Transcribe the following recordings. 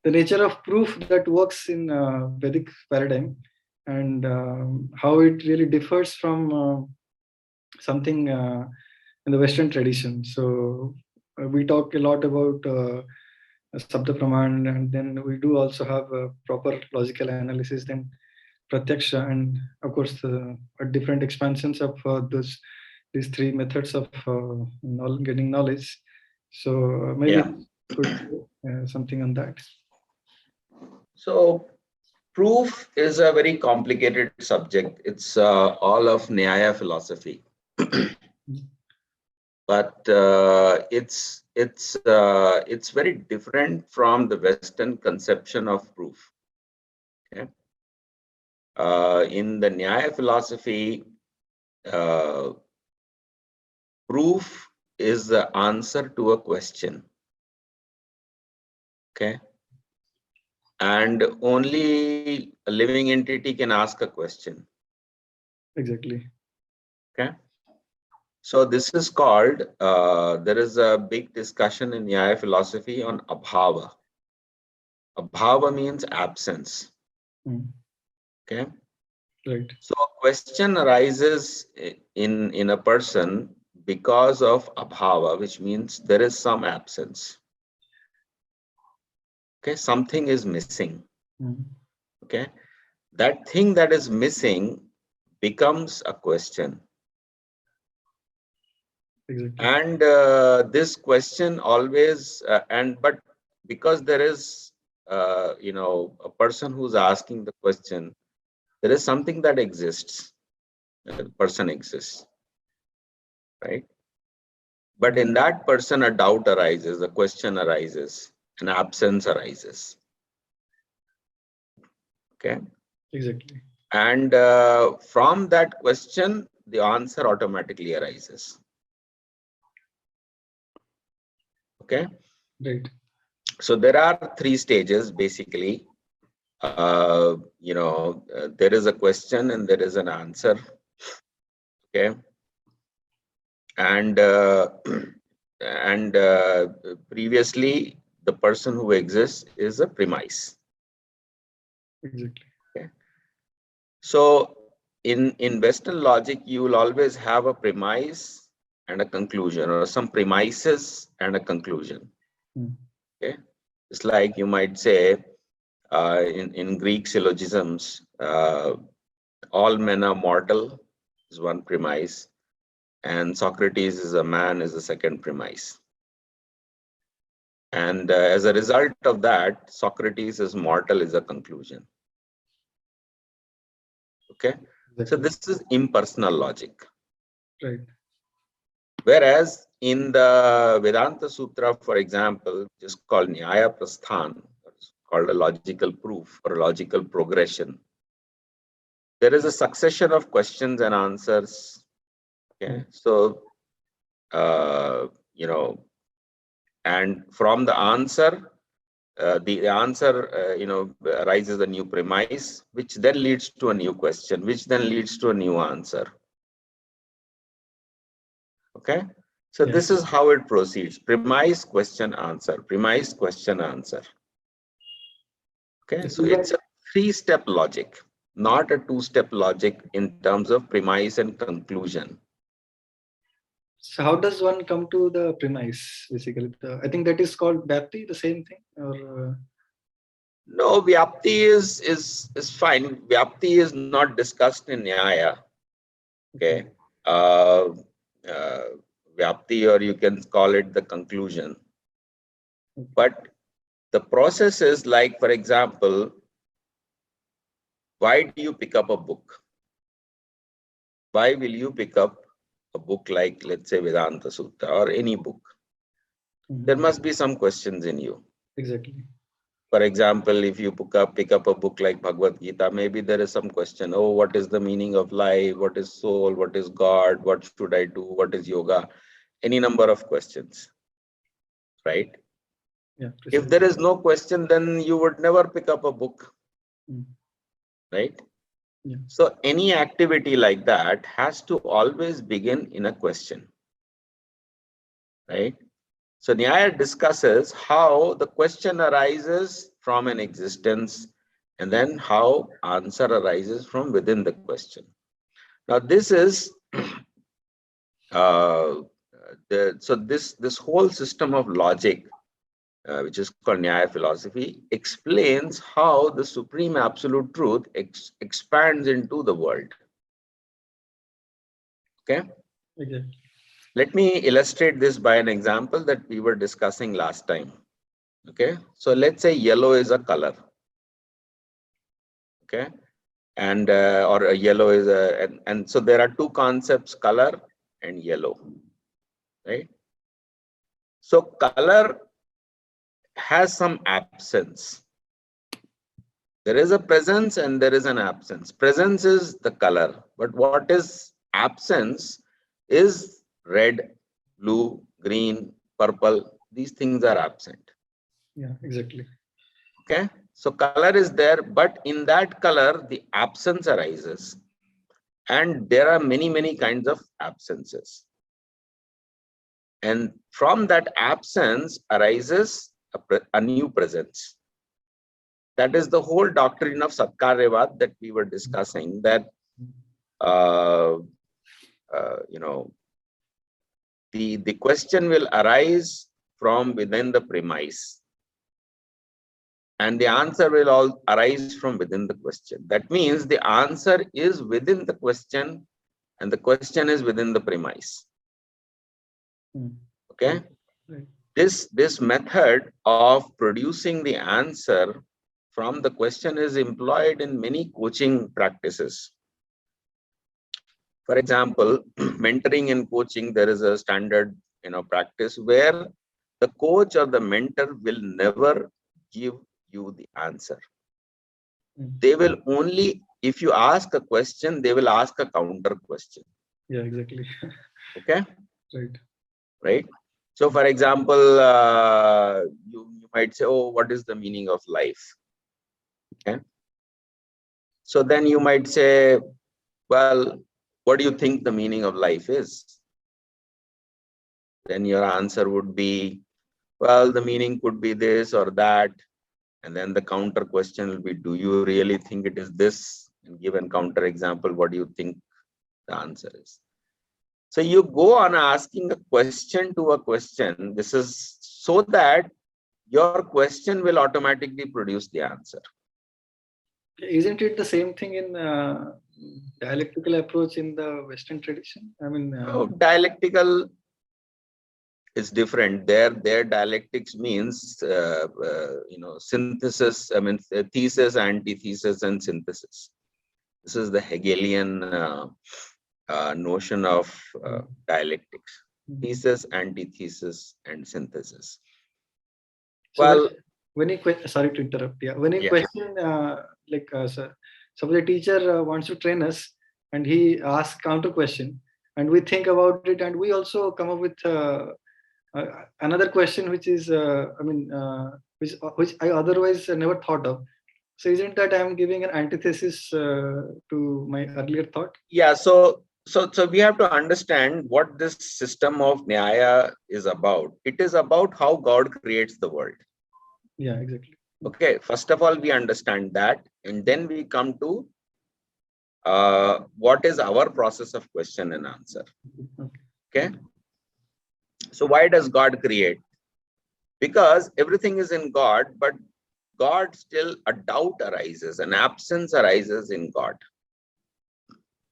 the nature of proof that works in Vedic paradigm, and how it really differs from something in the Western tradition. So we talk a lot about Shabda Praman, and then we do also have a proper logical analysis, then Pratyaksha, and of course different expansions of these three methods of getting knowledge. So maybe could something on that. So proof is a very complicated subject. It's all of Nyaya philosophy, but it's very different from the Western conception of proof. Okay, in the Nyaya philosophy, proof is the answer to a question. Okay. And only a living entity can ask a question. Exactly. Okay. So this is called, there is a big discussion in Nyaya philosophy on abhava. Abhava means absence. Okay. Right. So a question arises in a person because of abhava, which means there is some absence. Okay, something is missing. Okay, that thing that is missing becomes a question. Exactly. And this question always, but because there is, a person who's asking the question, there is something that exists. The person exists, right? But in that person, a doubt arises, a question arises, an absence arises. Okay. Exactly. And from that question, the answer automatically arises. Okay. Right. So there are three stages basically. There is a question and there is an answer. Okay. And previously, the person who exists is a premise. Exactly. Okay. So in Western logic, you will always have a premise and a conclusion, or some premises and a conclusion. Okay, it's like you might say in Greek syllogisms, all men are mortal is one premise, and Socrates is a man is the second premise. And as a result of that, Socrates is mortal is a conclusion. Okay, so this is impersonal logic. Right. Whereas in the Vedanta Sutra, for example, which is called Nyaya Prasthan, called a logical proof or a logical progression, there is a succession of questions and answers. Okay, so and from the answer, arises a new premise, which then leads to a new question, which then leads to a new answer. Okay, so this is how it proceeds: premise, question, answer, premise, question, answer. Okay, so it's a three-step logic, not a two-step logic in terms of premise and conclusion. So how does one come to the premise? Basically, I think that is called Vyapti, the same thing, or no? Vyapti is fine. Vyapti is not discussed in Nyaya. Okay, Vyapti, or you can call it the conclusion. But the process is like, for example, why do you pick up a book? Why will you pick up a book like, let's say, Vedanta Sutra or any book? There must be some questions in you. Exactly. For example, if you pick up a book like Bhagavad Gita, maybe there is some question. Oh, what is the meaning of life? What is soul? What is God? What should I do? What is yoga? Any number of questions, right? Yeah. If there is no question, then you would never pick up a book, right? Yeah. So any activity like that has to always begin in a question, right? So Nyaya discusses how the question arises from an existence, and then how answer arises from within the question. Now this is this whole system of logic, which is called Nyaya philosophy, explains how the supreme absolute truth expands into the world. Okay. Let me illustrate this by an example that we were discussing last time. Okay, so let's say yellow is a color. Okay, and or a yellow is a, and so there are two concepts, color and yellow, right? So color has some absence. There is a presence and there is an absence. Presence is the color, but what is absence is red, blue, green, purple. These things are absent. Yeah, exactly. Okay, so color is there, but in that color, the absence arises. And there are many kinds of absences. And from that absence arises a new presence. That is the whole doctrine of Satkaryavat that we were discussing, that you know, the question will arise from within the premise, and the answer will all arise from within the question. That means the answer is within the question, and the question is within the premise. Okay, this method of producing the answer from the question is employed in many coaching practices. For example, mentoring and coaching, there is a standard practice where the coach or the mentor will never give you the answer. They will only, if you ask a question, they will ask a counter question. Yeah, exactly. Okay. Right. So for example, you might say, oh, what is the meaning of life? Okay. So then you might say, well, what do you think the meaning of life is? Then your answer would be, well, the meaning could be this or that. And then the counter question will be, do you really think it is this? And give a counter example, what do you think the answer is? So you go on asking a question to a question. This is so that your question will automatically produce the answer. Isn't it the same thing in dialectical approach in the Western tradition? I mean, dialectical is different. Their dialectics means synthesis. I mean, thesis, antithesis, and synthesis. This is the Hegelian notion of dialectics: thesis, antithesis, and synthesis. So well, when you sorry to interrupt. Yeah, when you question, suppose a teacher wants to train us, and he asks counter question, and we think about it, and we also come up with another question, which is, which I otherwise never thought of. So isn't that I am giving an antithesis to my earlier thought? Yeah. So we have to understand what this system of Nyaya is about. It is about how God creates the world. Yeah, exactly. Okay. First of all, we understand that, and then we come to what is our process of question and answer. Okay. So why does God create? Because everything is in God, but God still, a doubt arises, an absence arises in God.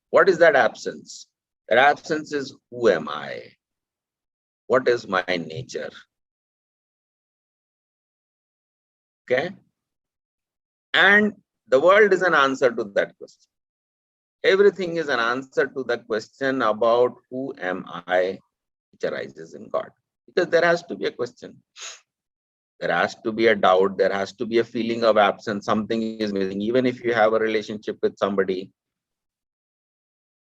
What is that absence? That absence is, who am I? What is my nature? Okay. And the world is an answer to that question. Everything is an answer to the question about who am I, which arises in God. Because there has to be a question. There has to be a doubt. There has to be a feeling of absence. Something is missing. Even if you have a relationship with somebody,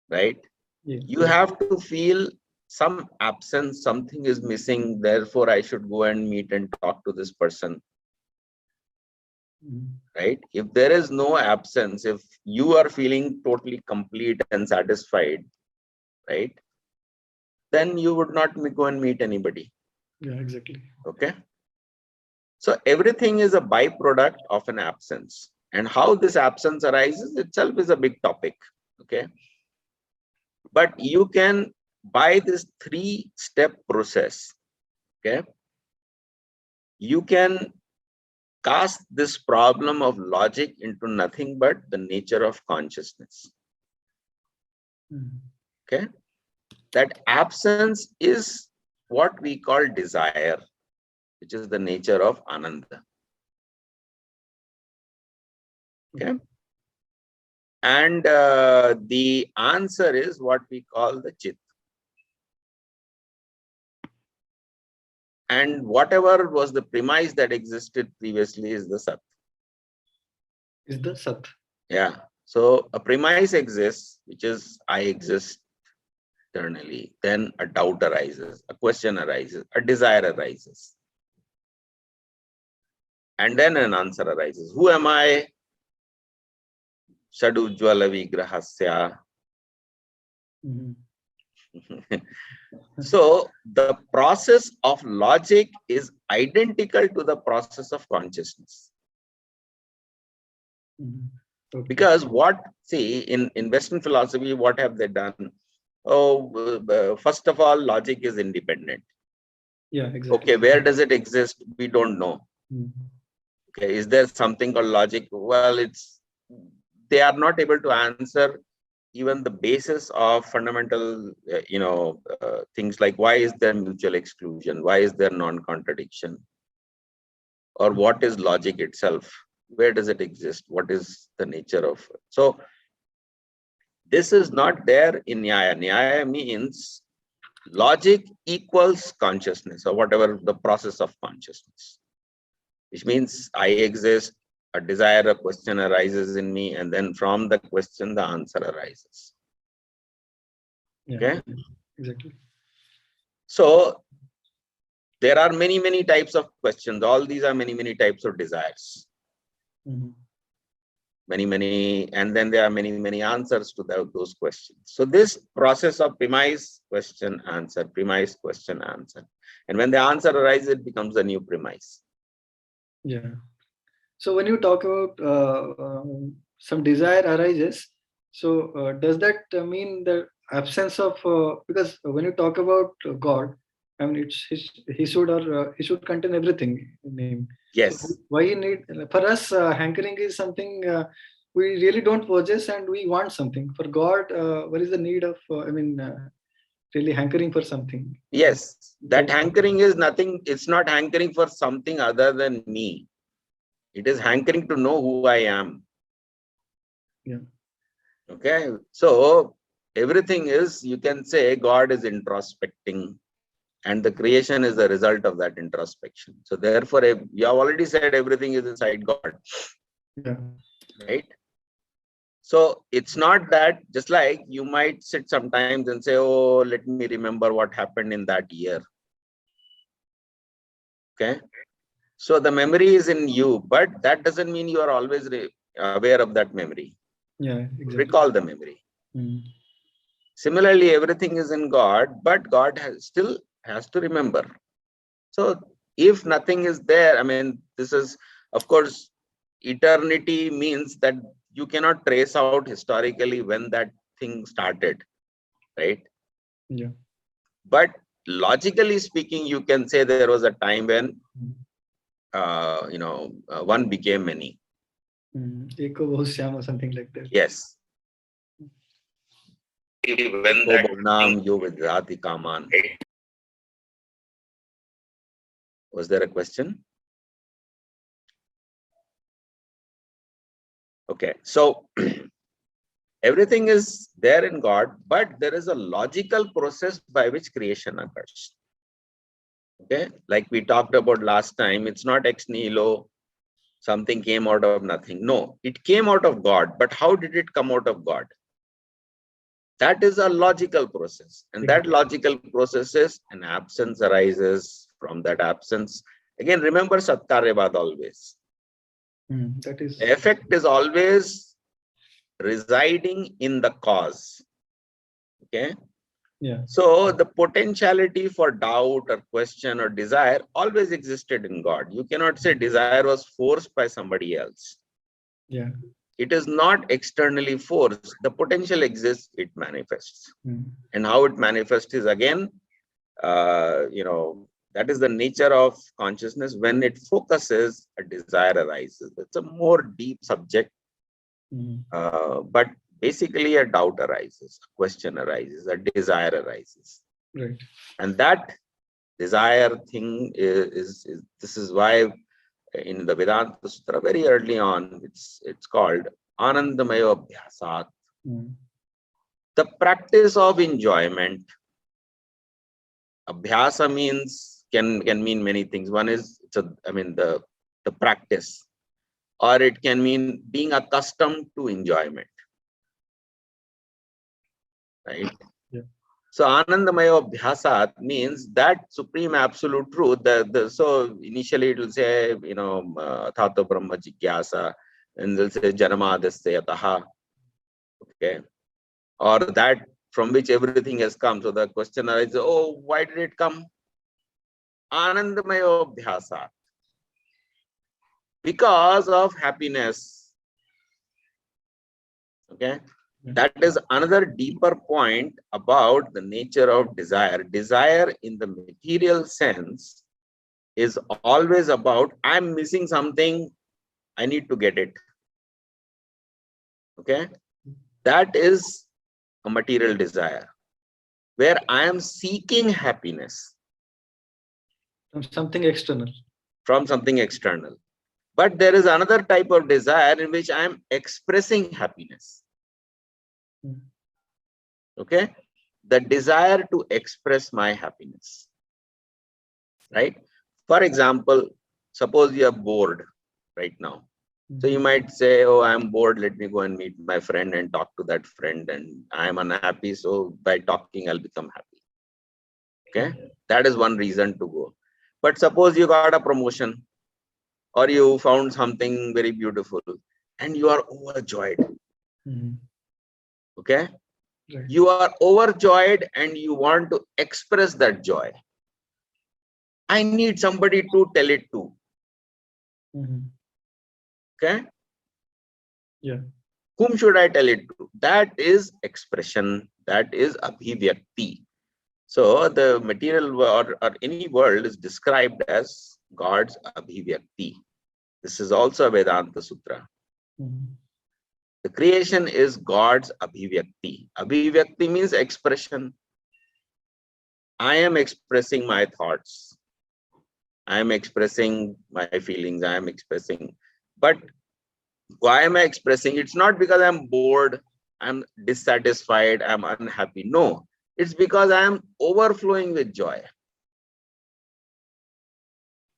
right? Yeah. You have to feel some absence. Something is missing. Therefore, I should go and meet and talk to this person. Right? If there is no absence, if you are feeling totally complete and satisfied, right, then you would not go and meet anybody. Yeah, exactly. Okay. So everything is a byproduct of an absence. And how this absence arises itself is a big topic. Okay. But you can, by this 3-step process, okay, you can cast this problem of logic into nothing but the nature of consciousness. Okay. That absence is what we call desire, which is the nature of Ananda. Okay. And the answer is what we call the Chit. And whatever was the premise that existed previously is the Sat. Is the Sat. Yeah. So a premise exists, which is I exist eternally. Then a doubt arises, a question arises, a desire arises. And then an answer arises. Who am I? Shadujvala Vigrahasya. So the process of logic is identical to the process of consciousness. Okay. Because in Western philosophy, what have they done? Oh, first of all, logic is independent. Yeah, exactly. Okay, where does it exist? We don't know. Okay, is there something called logic? Well, they are not able to answer even the basis of fundamental, things like why is there mutual exclusion? Why is there non-contradiction? Or what is logic itself? Where does it exist? What is the nature of it? So this is not there in Nyaya. Nyaya means logic equals consciousness, or whatever the process of consciousness, which means I exist, a desire, a question arises in me, and then from the question, the answer arises. Yeah, okay? Exactly. So there are many, many types of questions. All these are many, many types of desires. Many, and then there are many, many answers to those questions. So this process of premise, question, answer, premise, question, answer. And when the answer arises, it becomes a new premise. Yeah. So when you talk about some desire arises, so does that mean the absence of, because when you talk about God, I mean, he should contain everything in him. Yes. So why he need, for us, hankering is something we really don't possess and we want something. For God, what is the need of, really hankering for something? Yes, that hankering is nothing, it's not hankering for something other than me. It is hankering to know who I am. Yeah. Okay. So everything is, you can say God is introspecting, and the creation is the result of that introspection. So therefore, you have already said everything is inside God. Yeah. Right? So it's not that, just like you might sit sometimes and say, oh, let me remember what happened in that year. Okay. So the memory is in you, but that doesn't mean you are always aware of that memory. Yeah, exactly. Recall the memory. Similarly, everything is in God, but God still has to remember. So if nothing is there, I mean, this is, of course, eternity means that you cannot trace out historically when that thing started, right? Yeah. But logically speaking, you can say there was a time when, one became many. Eko Bhushyam or something like that. Yes. When was there a question? Okay, so everything is there in God, but there is a logical process by which creation occurs. Okay, like we talked about last time, it's not ex nihilo, something came out of nothing. No, it came out of God, but how did it come out of God? That is a logical process, and that logical process is an absence arises. From that absence, again, remember Satkaryavad always. That is, the effect is always residing in the cause. Okay, Yeah. So the potentiality for doubt or question or desire always existed in God. You cannot say desire was forced by somebody else. Yeah. It is not externally forced. The potential exists, it manifests. And how it manifests is again, that is the nature of consciousness. When it focuses, a desire arises. It's a more deep subject, but basically a doubt arises, a question arises, a desire arises. Right. And that desire thing is this is why in the Vedanta Sutra very early on, it's called Anandamaya Abhyasat. The practice of enjoyment. Abhyasa means can mean many things. One is the practice, or it can mean being accustomed to enjoyment. Right? Yeah. So Anandamaya Abhyasat means that supreme absolute truth. So initially it will say, Tato Brahma Jigyasa, and they'll say Janamadasya Yataha. Okay. Or that from which everything has come. So the question arises, oh, why did it come? Anandamaya Abhyasat. Because of happiness. Okay. That is another deeper point about the nature of desire. Desire in the material sense is always about, I'm missing something, I need to get it. Okay. That is a material desire, where I am seeking happiness. From something external. From something external. But there is another type of desire in which I am expressing happiness. Okay? The desire to express my happiness. Right? For example, suppose you are bored right now. So you might say, oh, I'm bored, let me go and meet my friend and talk to that friend, and I'm unhappy, so by talking, I'll become happy. Okay? That is one reason to go. But suppose you got a promotion, or you found something very beautiful, and you are overjoyed. Okay? Right. You are overjoyed and you want to express that joy. I need somebody to tell it to. Okay? Yeah. Whom should I tell it to? That is expression. That is abhivyakti. So the material or any world is described as God's abhivyakti. This is also a Vedanta Sutra. The creation is God's abhivyakti. Abhivyakti means expression. I am expressing my thoughts. I am expressing my feelings. I am expressing. But why am I expressing? It's not because I'm bored, I'm dissatisfied, I'm unhappy. No, it's because I am overflowing with joy.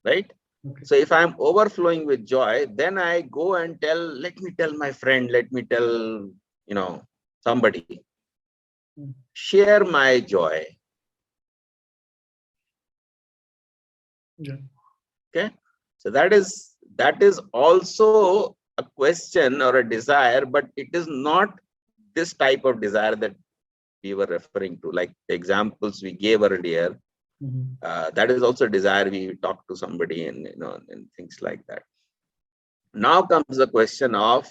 Right? Okay. So if I'm overflowing with joy, then I go and let me tell my friend, let me tell, somebody. Share my joy. Yeah. Okay. So that is also a question or a desire, but it is not this type of desire that we were referring to, like the examples we gave earlier. That is also a desire. We talk to somebody and things like that. Now comes the question of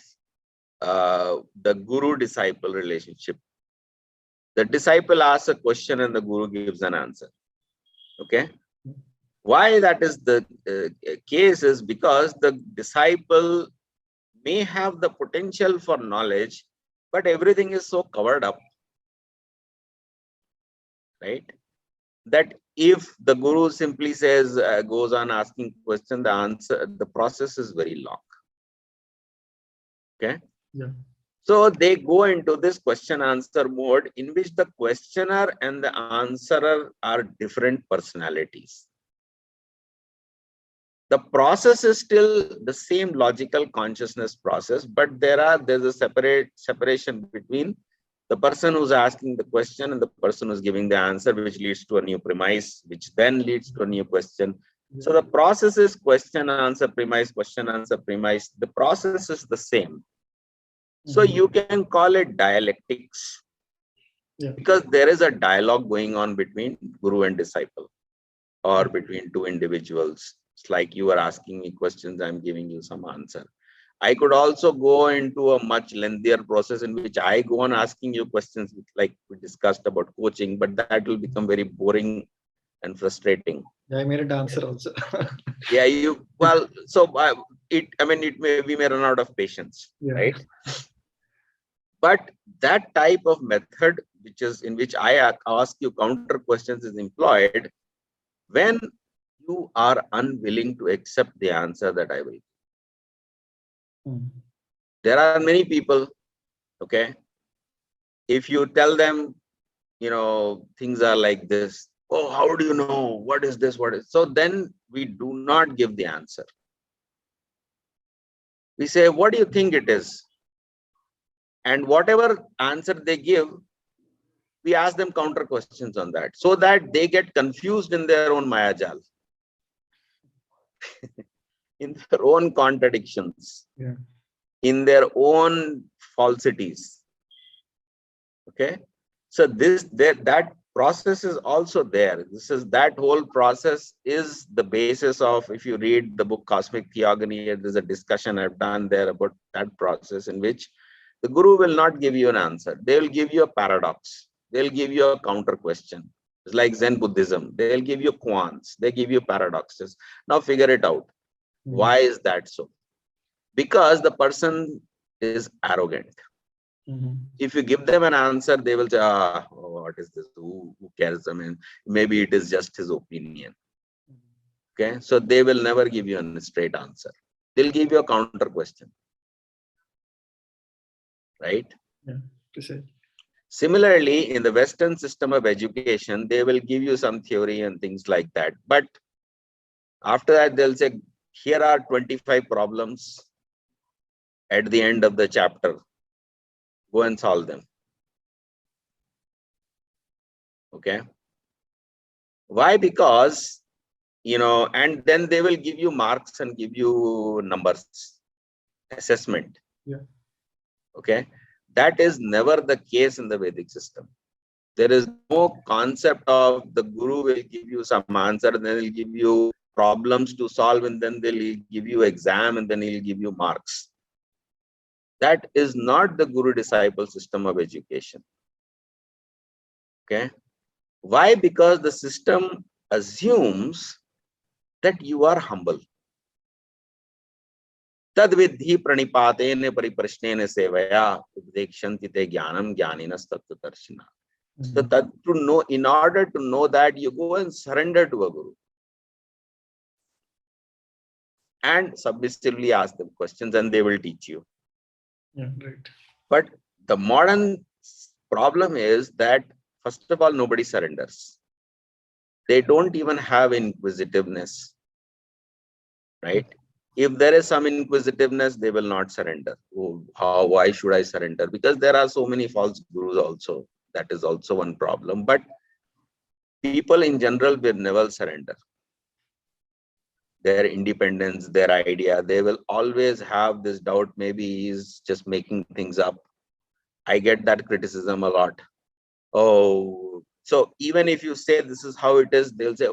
the guru-disciple relationship. The disciple asks a question and the guru gives an answer. Okay. Why that is the case is because the disciple may have the potential for knowledge, but everything is so covered up, right? That if the guru simply says, goes on asking question, the process is very long. Okay. Yeah. So they go into this question answer mode in which the questioner and the answerer are different personalities. The process is still the same logical consciousness process, but there's a separation between the person who's asking the question and the person who's giving the answer, which leads to a new premise, which then leads to a new question. So the process is question, answer, premise, question, answer, premise. The process is the same. So you can call it dialectics. Because there is a dialogue going on between guru and disciple, or between two individuals. It's like you are asking me questions, I'm giving you some answer. I could also go into a much lengthier process in which I go on asking you questions, like we discussed about coaching, but that will become very boring and frustrating. Yeah, I made an answer also. Yeah, we may run out of patience, right? But that type of method, which is in which I ask you counter questions, is employed when you are unwilling to accept the answer that I will give. There are many people, okay, if you tell them, things are like this, oh, how do you know, what is this, what is, so then we do not give the answer. We say, what do you think it is? And whatever answer they give, we ask them counter questions on that, so that they get confused in their own mayajal, in their own contradictions, in their own falsities. Okay, so that process is also there. That whole process is the basis of, if you read the book Cosmic Theogony, there's a discussion I've done there about that process, in which the guru will not give you an answer. They will give you a paradox. They'll give you a counter question. It's like Zen Buddhism. They'll give you koans. They give you paradoxes. Now figure it out. Why is that so? Because the person is arrogant. If you give them an answer, they will say, what is this? Who cares? I mean, maybe it is just his opinion. Okay, so they will never give you a straight answer. They'll give you a counter question. Right? Similarly, in the Western system of education, they will give you some theory and things like that. But after that, they'll say, here are 25 problems at the end of the chapter. Go and solve them. Okay. Why? Because, and then they will give you marks and give you numbers, assessment. Okay. That is never the case in the Vedic system. There is no concept of the guru will give you some answer, and then he'll give you problems to solve, and then they'll give you exam, and then he'll give you marks. That is not the guru-disciple system of education. Okay. Why? Because the system assumes that you are humble. Tad vidhi pranipatene pariprashnene sevaya updekshanti te jnanam jnaninas tattva darshina. So that to know, in order to know that, you go and surrender to a guru and submissively ask them questions, and they will teach you. But the modern problem is that, first of all, nobody surrenders. They don't even have inquisitiveness, right? If there is some inquisitiveness, they will not surrender. Oh, why should I surrender? Because there are so many false gurus also. That is also one problem. But people in general will never surrender. Their independence, their idea, they will always have this doubt, maybe he's just making things up. I get that criticism a lot. Oh, so even if you say this is how it is, they'll say,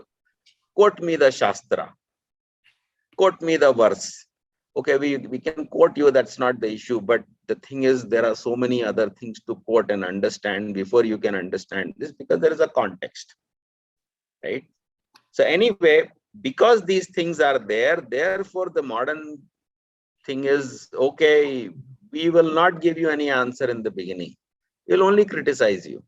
quote me the Shastra, quote me the verse. Okay, we can quote you, that's not the issue. But the thing is, there are so many other things to quote and understand before you can understand this, because there is a context, right? So anyway, because these things are there, therefore the modern thing is, okay, we will not give you any answer in the beginning. We'll only criticize you.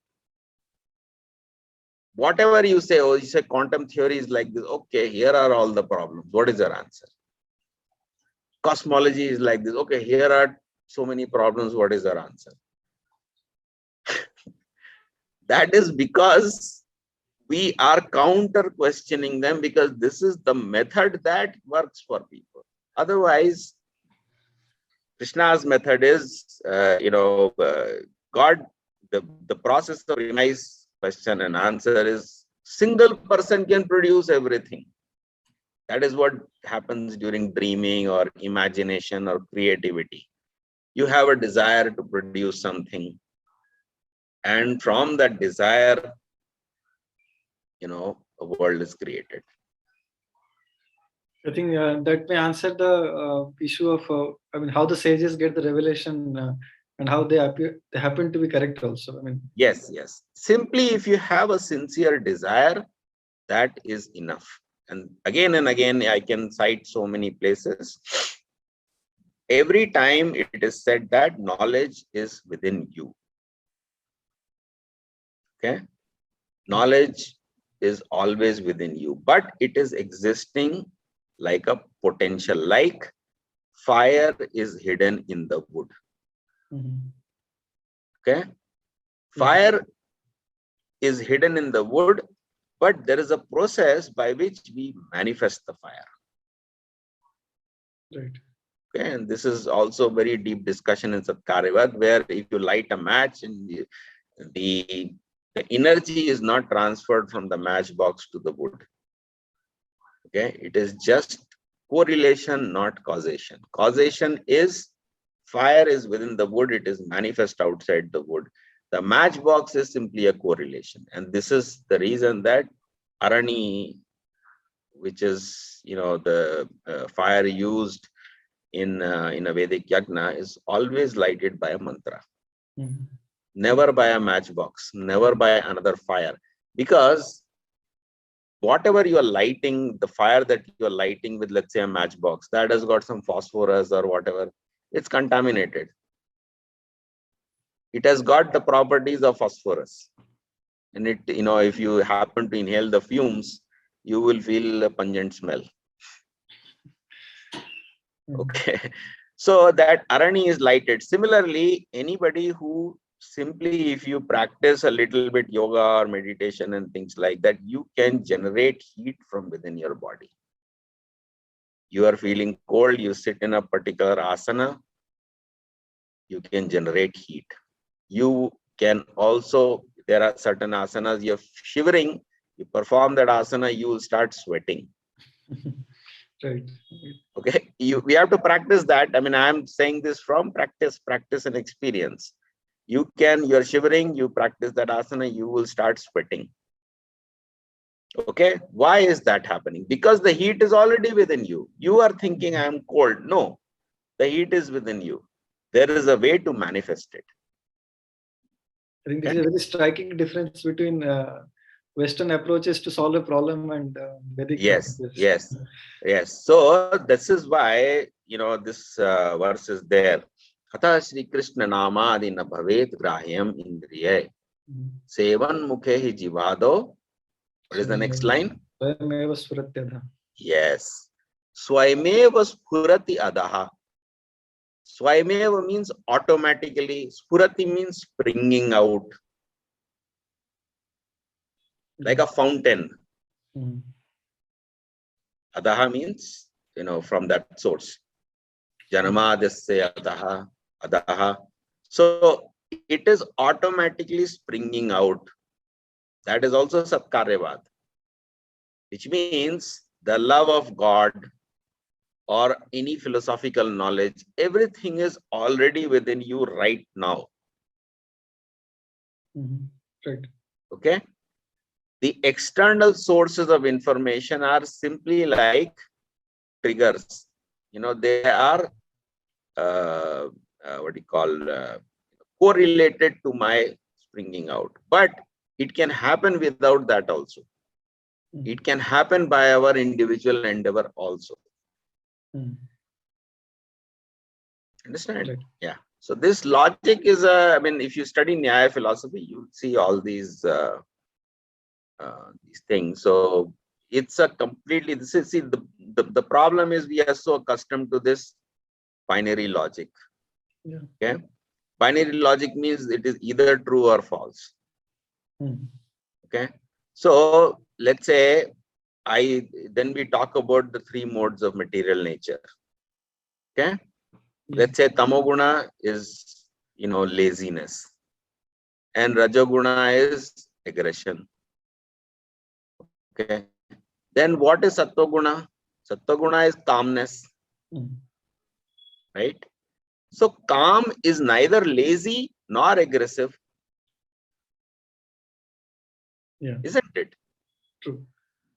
Whatever you say, oh, you say quantum theory is like this. Okay, here are all the problems. What is your answer? Cosmology is like this. Okay, here are so many problems. What is your answer? That is because we are counter questioning them, because this is the method that works for people. Otherwise, Krishna's method is, God, the process of premise, question and answer is, single person can produce everything. That is what happens during dreaming or imagination or creativity. You have a desire to produce something. And from that desire, a world is created. I think that may answer the issue of, how the sages get the revelation and how they happen to be correct also. Yes. Simply, if you have a sincere desire, that is enough. And again, I can cite so many places. Every time it is said that knowledge is within you. Okay? Knowledge is always within you, but it is existing like a potential, like fire is hidden in the wood. Okay? Fire is hidden in the wood, but there is a process by which we manifest the fire. Right. Okay, and this is also very deep discussion in Satkaryavad, where if you light a match and the energy is not transferred from the matchbox to the wood. Okay, it is just correlation, not causation. Causation is fire is within the wood, it is manifest outside the wood. The matchbox is simply a correlation, and this is the reason that Arani, which is the fire used in a Vedic yagna, is always lighted by a mantra, never by a matchbox, never by another fire, because whatever you are lighting, the fire that you are lighting with, let's say a matchbox, that has got some phosphorus or whatever, it's contaminated. It has got the properties of phosphorus, and it, if you happen to inhale the fumes, you will feel a pungent smell. Okay, so that Arani is lighted. Similarly, anybody who simply, if you practice a little bit yoga or meditation and things like that, you can generate heat from within your body. You are feeling cold, you sit in a particular asana, you can generate heat. You can also, there are certain asanas, you're shivering, you perform that asana, you will start sweating. Right. Okay, we have to practice that. I'm saying this from practice and experience. You're shivering, you practice that asana, you will start sweating. Okay, why is that happening? Because the heat is already within you. You are thinking I am cold. No, the heat is within you. There is a way to manifest it. I think this is a very striking difference between Western approaches to solve a problem and Vedic approaches. Yes. So this is why this verse is there. Hatha Shri Krishna Namadi na bhavet grahyam indriya sevan mukhe hi jivado. What is the next line? Swayameva spurati adha. Yes. Swayameva spurati adaha. Swayameva means automatically. Spurati means springing out. Like a fountain. Adaha means, from that source. Janamadasya adaha. So it is automatically springing out. That is also Satkaryavad, which means the love of God or any philosophical knowledge, everything is already within you right now. Right. Okay. The external sources of information are simply like triggers. They are correlated to my springing out. But it can happen without that also. It can happen by our individual endeavor also. Understand? Right. Yeah. So this logic is if you study Nyaya philosophy, you see all these things. So it's a completely, the problem is we are so accustomed to this binary logic. Yeah. Okay. Binary logic means it is either true or false. Okay. So let's say then we talk about the three modes of material nature. Okay. Let's say tamoguna is, laziness, and rajoguna is aggression. Okay. Then what is sattva-guna? Sattva-guna is calmness. Right? So calm is neither lazy nor aggressive. Yeah. Isn't it? True.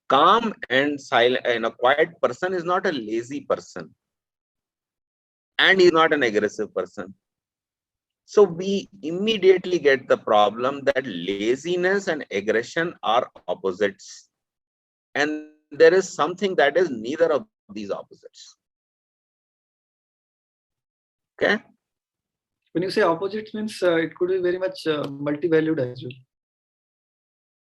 Calm and silent and a quiet person is not a lazy person, and he's not an aggressive person. So we immediately get the problem that laziness and aggression are opposites, and there is something that is neither of these opposites. Okay. When you say opposites means it could be very much multi-valued as well.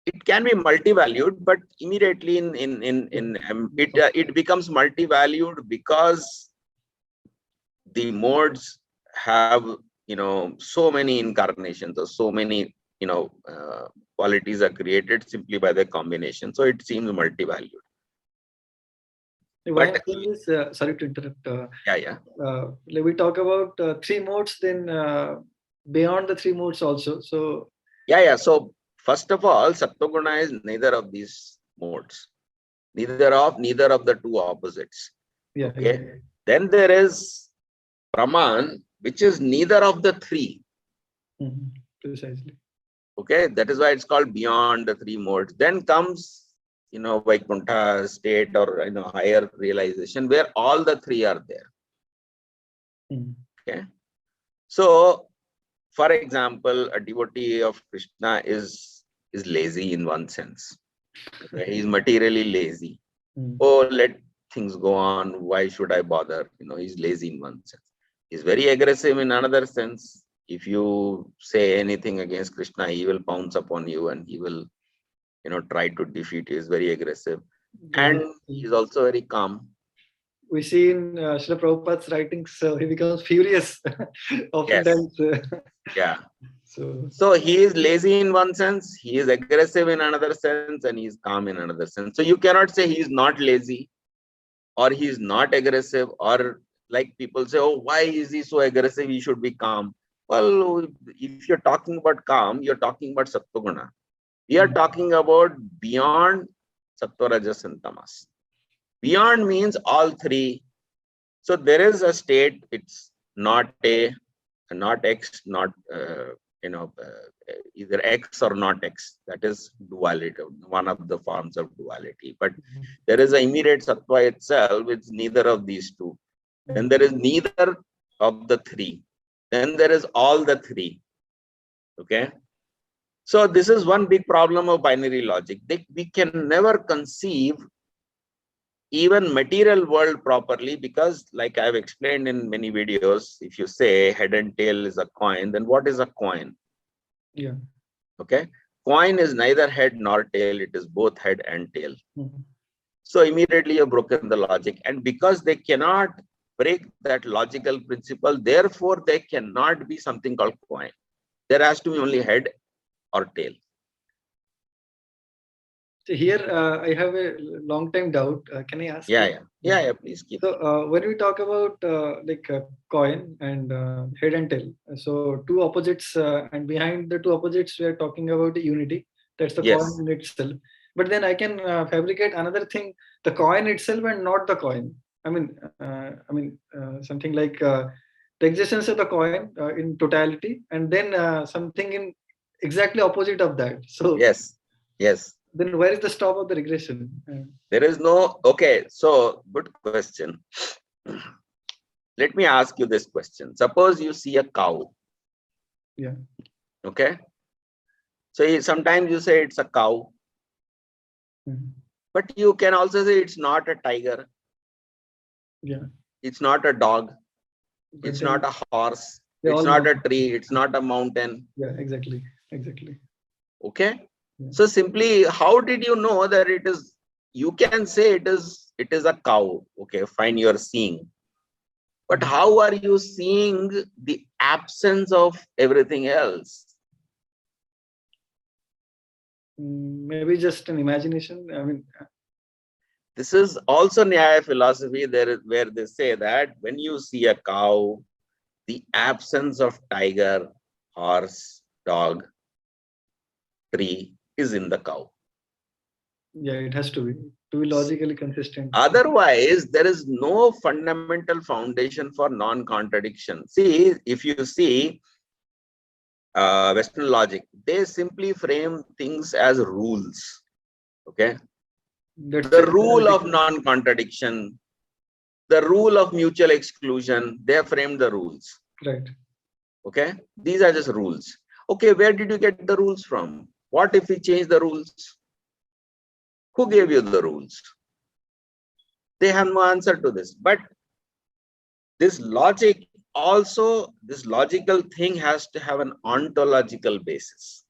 It can be multi-valued, but immediately it becomes multi-valued because the modes have, so many incarnations, or so many, qualities are created simply by the combination. So it seems multi-valued. Why I'm saying this, sorry to interrupt. We talk about 3 modes, then beyond the 3 modes also. So So first of all, Sattva-guna is neither of these modes, neither of the 2 opposites. Okay. Then there is Praman, which is neither of the 3. Precisely. Okay, that is why it's called beyond the 3 modes. Then comes, Vaikuntha state, or higher realization, where all the 3 are there. Okay. So, for example, a devotee of Krishna is lazy in one sense. Okay? He's materially lazy. Oh, let things go on. Why should I bother? He's lazy in one sense. He's very aggressive in another sense. If you say anything against Krishna, he will pounce upon you and he will, try to defeat you. He's very aggressive. And he's also very calm. We see in Srila Prabhupada's writings, he becomes furious oftentimes. Yeah. So he is lazy in one sense, he is aggressive in another sense, and he is calm in another sense. So you cannot say he is not lazy or he is not aggressive, or like people say, oh, why is he so aggressive? He should be calm. Well, if you're talking about calm, you're talking about Sattva-guna. We are talking about beyond Sattva, Rajas, and Tamas. Beyond means all 3. So there is a state, it's not X, not either X or not X. That is duality, one of the forms of duality. But there is an immediate Sattva itself, it's neither of these 2. Then there is neither of the 3. Then there is all the 3. Okay. So this is one big problem of binary logic. We can never conceive even material world properly, because like I've explained in many videos, if you say head and tail is a coin, then what is a coin? Yeah. Okay. Coin is neither head nor tail, it is both head and tail. So immediately you've broken the logic, and because they cannot break that logical principle, therefore there cannot be something called coin. There has to be only head or tail. So here I have a long time doubt. Can I ask? Yeah, please keep. So when we talk about coin and head and tail, so 2 opposites, and behind the 2 opposites we are talking about unity. That's the coin in itself. But then I can fabricate another thing, the coin itself and not the coin. I mean, something like the existence of the coin in totality, and then something in exactly opposite of that. So yes. Then where is the stop of the regression? There is no. Okay, so good question. Let me ask you this question. Suppose you see a cow. Yeah. Okay. So sometimes you say it's a cow. But you can also say it's not a tiger. Yeah. It's not a dog. But it's not a horse. It's not a tree. It's not a mountain. Yeah, exactly. Okay. Yeah. So simply, how did you know that it is? You can say it is a cow. Okay, fine, you are seeing. But how are you seeing the absence of everything else? Maybe just an imagination. I mean, this is also Nyaya philosophy, where they say that when you see a cow, the absence of tiger, horse, dog, tree is in the cow. Yeah, it has to be logically consistent. Otherwise, there is no fundamental foundation for non-contradiction. See, if you see Western logic, they simply frame things as rules. Okay. The rule of non-contradiction, the rule of mutual exclusion, they have framed the rules. Right. Okay. These are just rules. Okay. Where did you get the rules from? What if we change the rules? Who gave you the rules? They have no answer to this. But this logic also, this logical thing has to have an ontological basis.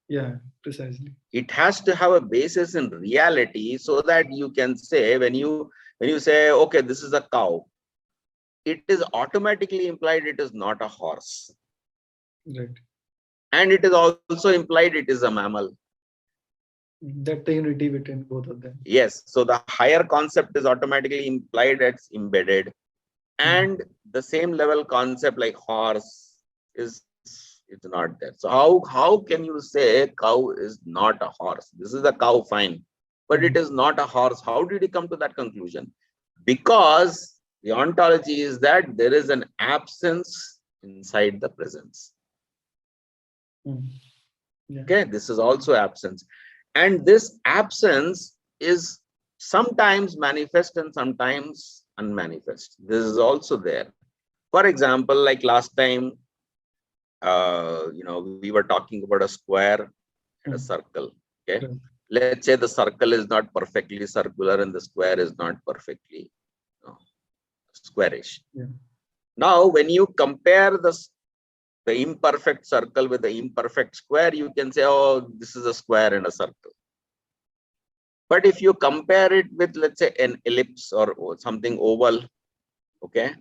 Yeah, precisely. It has to have a basis in reality, so that you can say, when you say, okay, this is a cow, it is automatically implied it is not a horse. Right. And it is also implied it is a mammal. That the unity between both of them. Yes. So the higher concept is automatically implied, it's embedded. And the same level concept like horse is it's not there. So how can you say cow is not a horse? This is a cow, fine, but it is not a horse. How did you come to that conclusion? Because the ontology is that there is an absence inside the presence. Yeah. Okay, this is also absence. And this absence is sometimes manifest and sometimes unmanifest. This is also there. For example, like last time, we were talking about a square and a circle. Okay. Let's say the circle is not perfectly circular and the square is not perfectly squarish. Yeah. Now, when you compare the imperfect circle with the imperfect square, you can say, oh, this is a square and a circle. But if you compare it with, let's say, an ellipse or something oval, okay,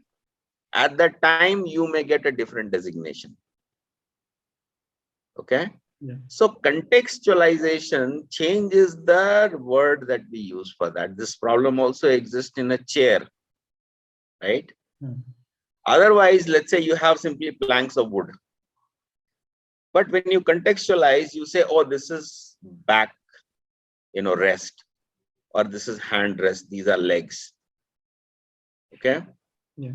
at that time, you may get a different designation. Okay. Yeah. So contextualization changes the word that we use for that. This problem also exists in a chair, right? Otherwise, let's say you have simply planks of wood. But when you contextualize, you say, oh, this is back, rest, or this is hand rest. These are legs. Okay. Yeah.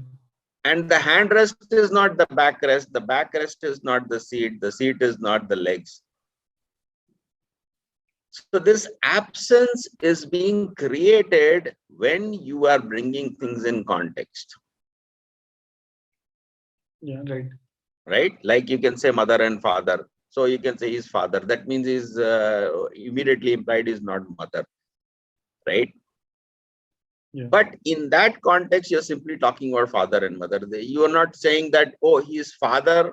And the hand rest is not the backrest. The backrest is not the seat. The seat is not the legs. So this absence is being created when you are bringing things in context. Yeah, right. Right? Like you can say mother and father. So you can say his father. That means he's immediately implied is not mother. Right? Yeah. But in that context, you're simply talking about father and mother. You are not saying that, oh, his father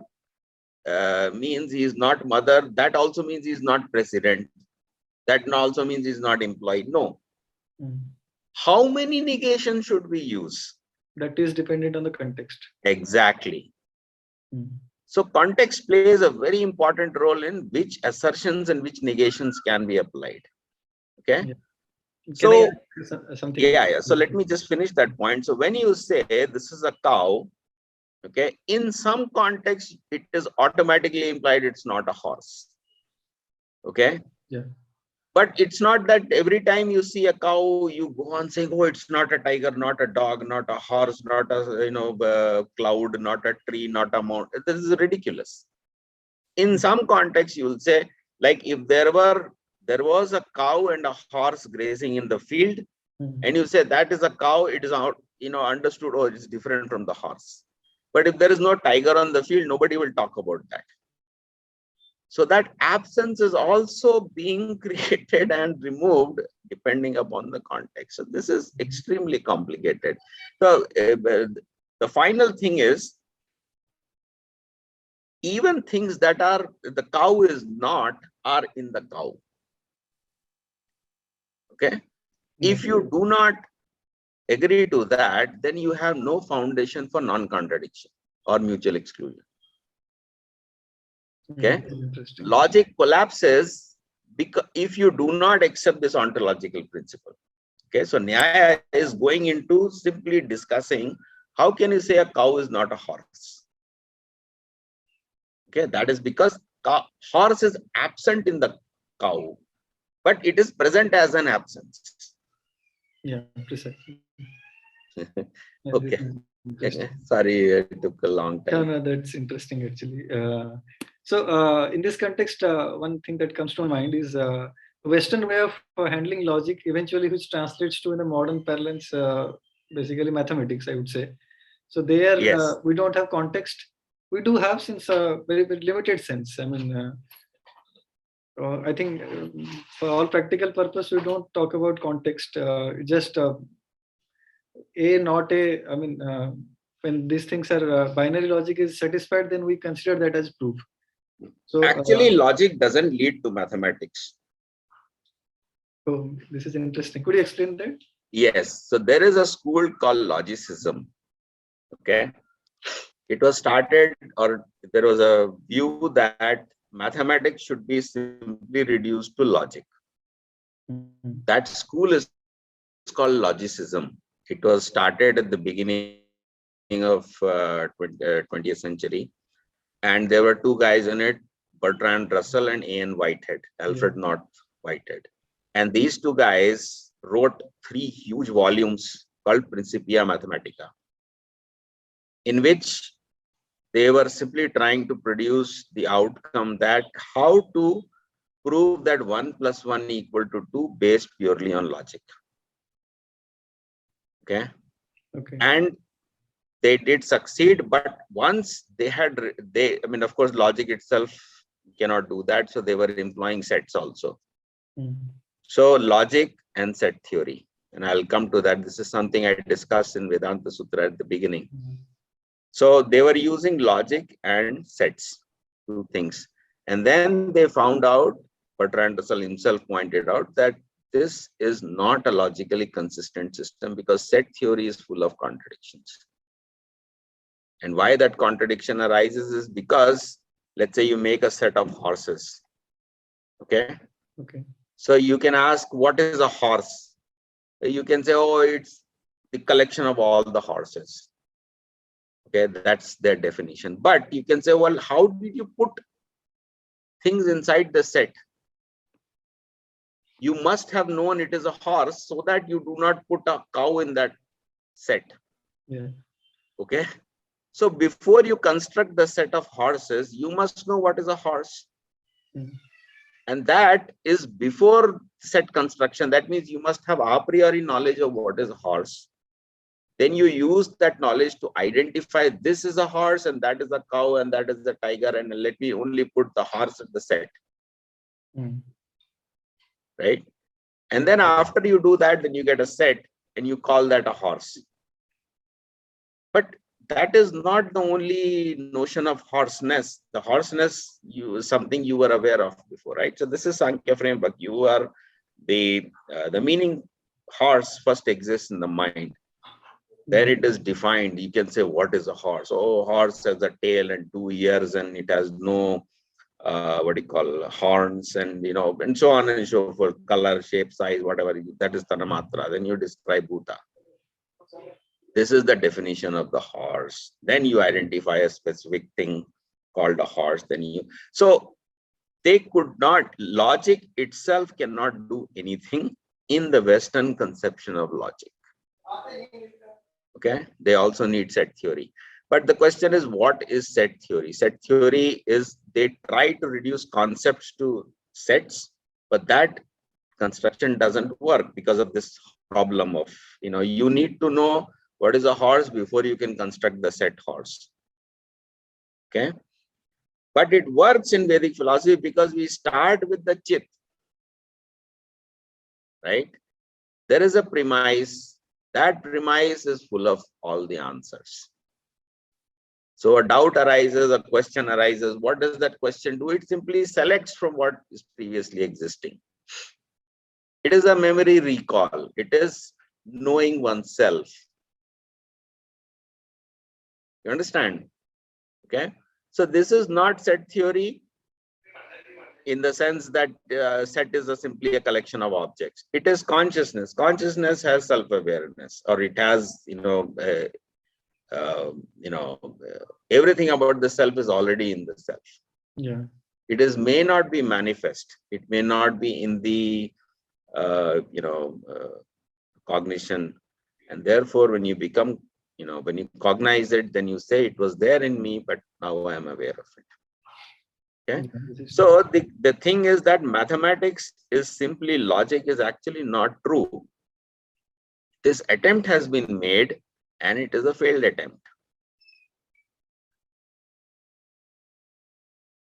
means he is not mother. That also means he is not president. That also means he is not employed. No. How many negations should we use? That is dependent on the context. Exactly. So context plays a very important role in which assertions and which negations can be applied. Okay. Yeah. So something? Yeah. So let me just finish that point. So when you say this is a cow, okay, in some context, it is automatically implied it's not a horse. Okay. Yeah. But it's not that every time you see a cow, you go on saying, oh, it's not a tiger, not a dog, not a horse, not a cloud, not a tree, not a mountain. This is ridiculous. In some context, you will say, like if there was a cow and a horse grazing in the field, and you say that is a cow, it is understood, oh, it's different from the horse. But if there is no tiger on the field, nobody will talk about that. So that absence is also being created and removed depending upon the context. So this is extremely complicated. So the final thing is, even things that are the cow is not are in the cow. Okay. If you do not agree to that, then you have no foundation for non-contradiction or mutual exclusion. Okay. Logic collapses because if you do not accept this ontological principle. Okay. So Nyaya is going into simply discussing how can you say a cow is not a horse? Okay. That is because horse is absent in the cow, but it is present as an absence. Yeah, precisely. Okay. Sorry, it took a long time. No, that's interesting actually. So in this context, one thing that comes to my mind is Western way of handling logic, eventually, which translates to in the modern parlance, basically mathematics, I would say. So there, Yes. we don't have context. We do have, since a very, very limited sense. I mean, I think for all practical purpose, we don't talk about context. Just a not a. I mean, when these things are binary logic is satisfied, then we consider that as proof. So actually, logic doesn't lead to mathematics. Oh, this is interesting. Could you explain that? Yes. So there is a school called Logicism. Okay. It was started, or there was a view that mathematics should be simply reduced to logic. Mm-hmm. That school is called Logicism. It was started at the beginning of 20th century. And there were two guys in it, Bertrand Russell and A.N. Whitehead, Alfred North Whitehead. And these two guys wrote 3 huge volumes called Principia Mathematica, in which they were simply trying to produce the outcome that how to prove that 1 + 1 = 2 based purely on logic. Okay. And they did succeed, but once they had, I mean, of course, logic itself cannot do that. So they were employing sets also. So logic and set theory, and I'll come to that. This is something I discussed in Vedanta Sutra at the beginning. So they were using logic and sets, 2 things. And then they found out, Bertrand Russell himself pointed out, that this is not a logically consistent system because set theory is full of contradictions. And why that contradiction arises is because, let's say you make a set of horses. Okay. So you can ask, what is a horse? You can say, oh, it's the collection of all the horses. Okay, that's their definition. But you can say, well, how did you put things inside the set? You must have known it is a horse so that you do not put a cow in that set. Okay. So before you construct the set of horses, you must know what is a horse. And that is before set construction. That means you must have a priori knowledge of what is a horse. Then you use that knowledge to identify this is a horse and that is a cow and that is a tiger, and let me only put the horse at the set. Right? And then after you do that, then you get a set and you call that a horse. But that is not the only notion of horseness. The horseness is something you were aware of before, right? So this is Sankhya framework. You are the meaning horse first exists in the mind. Then it is defined. You can say, what is a horse? Oh, horse has a tail and 2 ears and it has no horns, and and so on and so forth, color, shape, size, whatever. That is Tanamatra. Then you describe Bhuta. This is the definition of the horse. Then you identify a specific thing called a horse. So they could not, logic itself cannot do anything in the Western conception of logic. Okay, they also need set theory. But the question is, what is set theory? Set theory is they try to reduce concepts to sets, but that construction doesn't work because of this problem of, you need to know what is a horse before you can construct the set horse. Okay. But it works in Vedic philosophy because we start with the chit. Right? There is a premise. That premise is full of all the answers. So a doubt arises, a question arises. What does that question do? It simply selects from what is previously existing. It is a memory recall. It is knowing oneself. You understand? Okay. So this is not set theory in the sense that set is simply a collection of objects. It is consciousness. Consciousness has self-awareness, or it has, everything about the self is already in the self. Yeah. It may not be manifest. It may not be in the, cognition. And therefore, when you become, when you cognize it, then you say it was there in me, but now I am aware of it. Okay. So the thing is that mathematics is simply logic is actually not true. This attempt has been made and it is a failed attempt.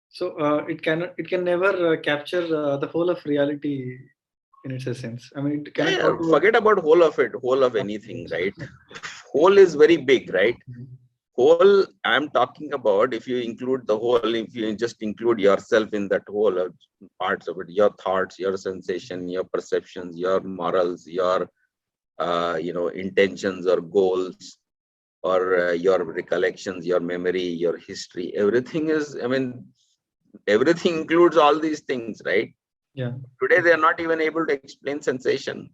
So it can never capture the whole of reality in its essence. I mean, it cannot talk about... Forget about whole of it, whole of anything, right? Whole is very big, right? Whole, I'm talking about if you include the whole, if you just include yourself in that whole of parts of it, your thoughts, your sensation, your perceptions, your morals, your intentions or goals, or your recollections, your memory, your history, everything is, I mean, everything includes all these things, right? Yeah. Today they are not even able to explain sensation.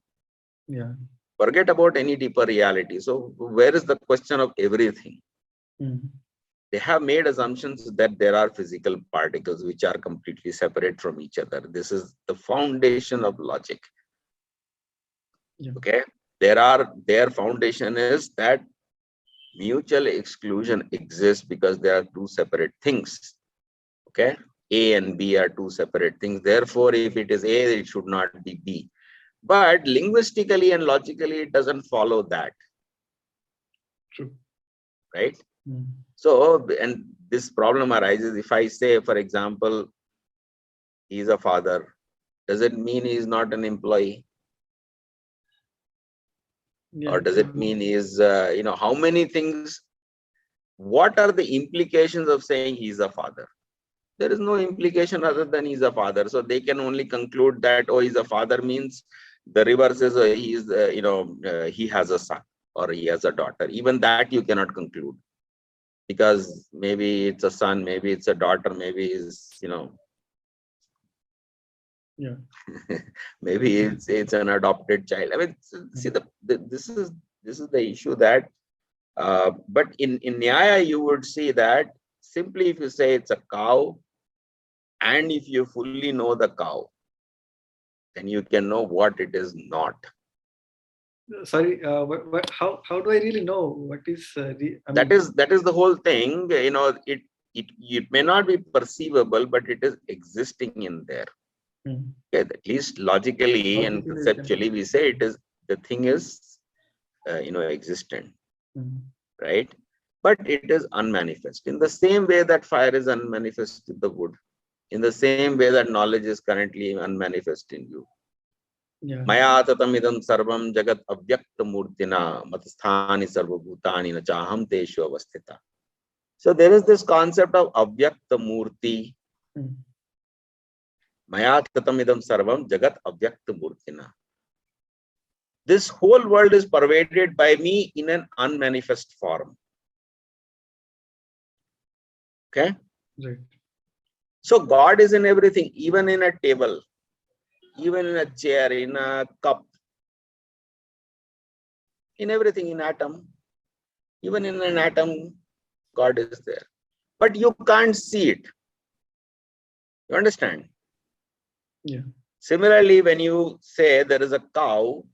Yeah. Forget about any deeper reality. So where is the question of everything? They have made assumptions that there are physical particles which are completely separate from each other. This is the foundation of logic. Yeah. Okay. Their foundation is that mutual exclusion exists because there are two separate things. Okay. A and B are two separate things. Therefore, if it is A, it should not be B. But linguistically and logically, it doesn't follow that. True. Right? So, and this problem arises if I say, for example, he's a father. Does it mean he's not an employee? Yeah. Or does it mean he's, how many things? What are the implications of saying he's a father? There is no implication other than he's a father. So they can only conclude that, oh, he's a father means the reverse is he has a son or he has a daughter. Even that you cannot conclude, because maybe it's a son, maybe it's a daughter, maybe it's yeah, maybe it's an adopted child. I mean, see, this is the issue that but in Nyaya you would see that simply if you say it's a cow, and if you fully know the cow, then you can know what it is not. Sorry, how do I really know what is that is the whole thing. It may not be perceivable, but it is existing in there. Okay, at least logically and conceptually we say it is, the thing is existent, right? But it is unmanifest in the same way that fire is unmanifest in the wood, in the same way that knowledge is currently unmanifest in you. Maya tatam idam sarvam jagat avyakta murtina matasthani sarvabhutani na chaham teshu avasthita. So there is this concept of avyakta murti. Maya tatam idam sarvam jagat avyakta murtina. This whole world is pervaded by me in an unmanifest form. Okay? Right. So God is in everything, even in a table, even in a chair, in a cup, in everything, in atom. Even in an atom, God is there. But you can't see it. You understand? Yeah. Similarly, when you say there is a cow,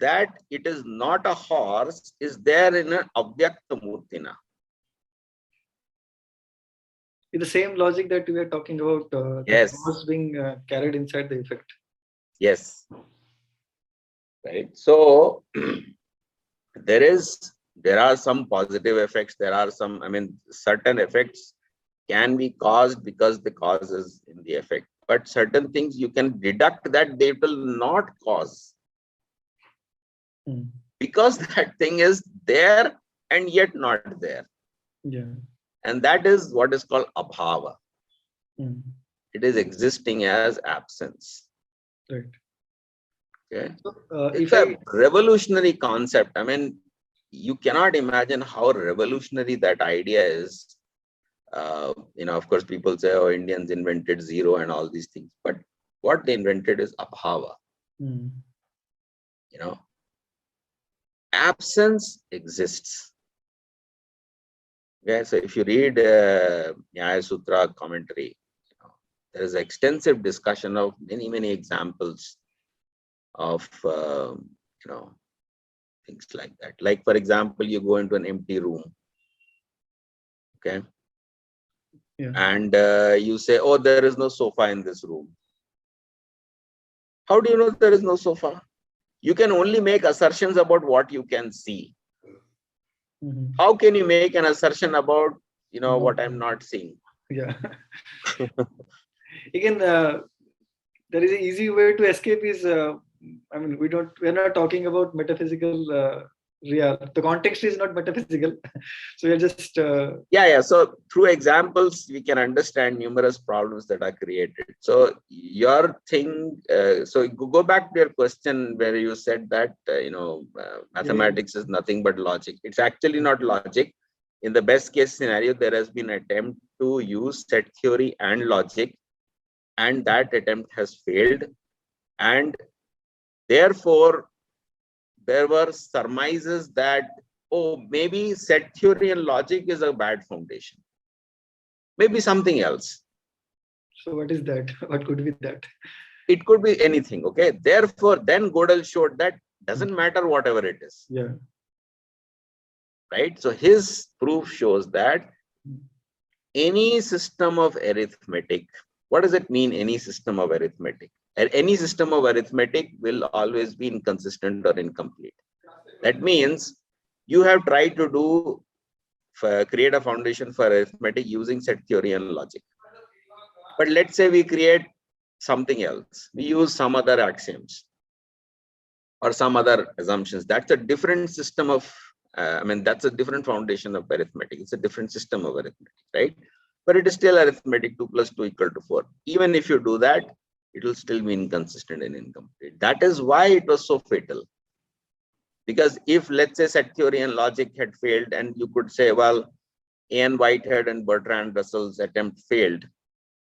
that it is not a horse is there in an avyakta murtina. In the same logic that we are talking about, yes, the force being carried inside the effect. Yes. Right. So there are some positive effects. There are some, I mean, certain effects can be caused because the cause is in the effect. But certain things you can deduct that they will not cause. Because that thing is there and yet not there. Yeah. And that is what is called abhava. It is existing as absence. Right. Okay. So, it's a revolutionary concept. I mean, you cannot imagine how revolutionary that idea is. Of course, people say, oh, Indians invented zero and all these things. But what they invented is abhava. Absence exists. Okay, so if you read Nyaya Sutra commentary, there is extensive discussion of many examples of things like that. Like, for example, you go into an empty room. Okay, Yeah. And you say, oh, there is no sofa in this room. How do you know there is no sofa? You can only make assertions about what you can see. How can you make an assertion about, what I'm not seeing? Yeah. Again, there is an easy way to escape is, I mean, we're not talking about metaphysical real. The context is not metaphysical. So we're just... Yeah. So through examples, we can understand numerous problems that are created. So your thing, so go back to your question where you said that, mathematics is nothing but logic. It's actually not logic. In the best case scenario, there has been an attempt to use set theory and logic, and that attempt has failed. And therefore, there were surmises that, oh, maybe set theory and logic is a bad foundation. Maybe something else. So what is that? What could be that? It could be anything. Okay. Therefore, then Gödel showed that doesn't matter whatever it is. Yeah. Right. So his proof shows that any system of arithmetic, what does it mean? Any system of arithmetic? Any system of arithmetic will always be inconsistent or incomplete. That means you have tried to create a foundation for arithmetic using set theory and logic. But let's say we create something else. We use some other axioms or some other assumptions. That's a different system of, that's a different foundation of arithmetic. It's a different system of arithmetic, right? But it is still arithmetic, 2 + 2 = 4. Even if you do that, it will still be inconsistent and incomplete. That is why it was so fatal. Because if, let's say, set theory and logic had failed, and you could say, well, Ian Whitehead and Bertrand Russell's attempt failed,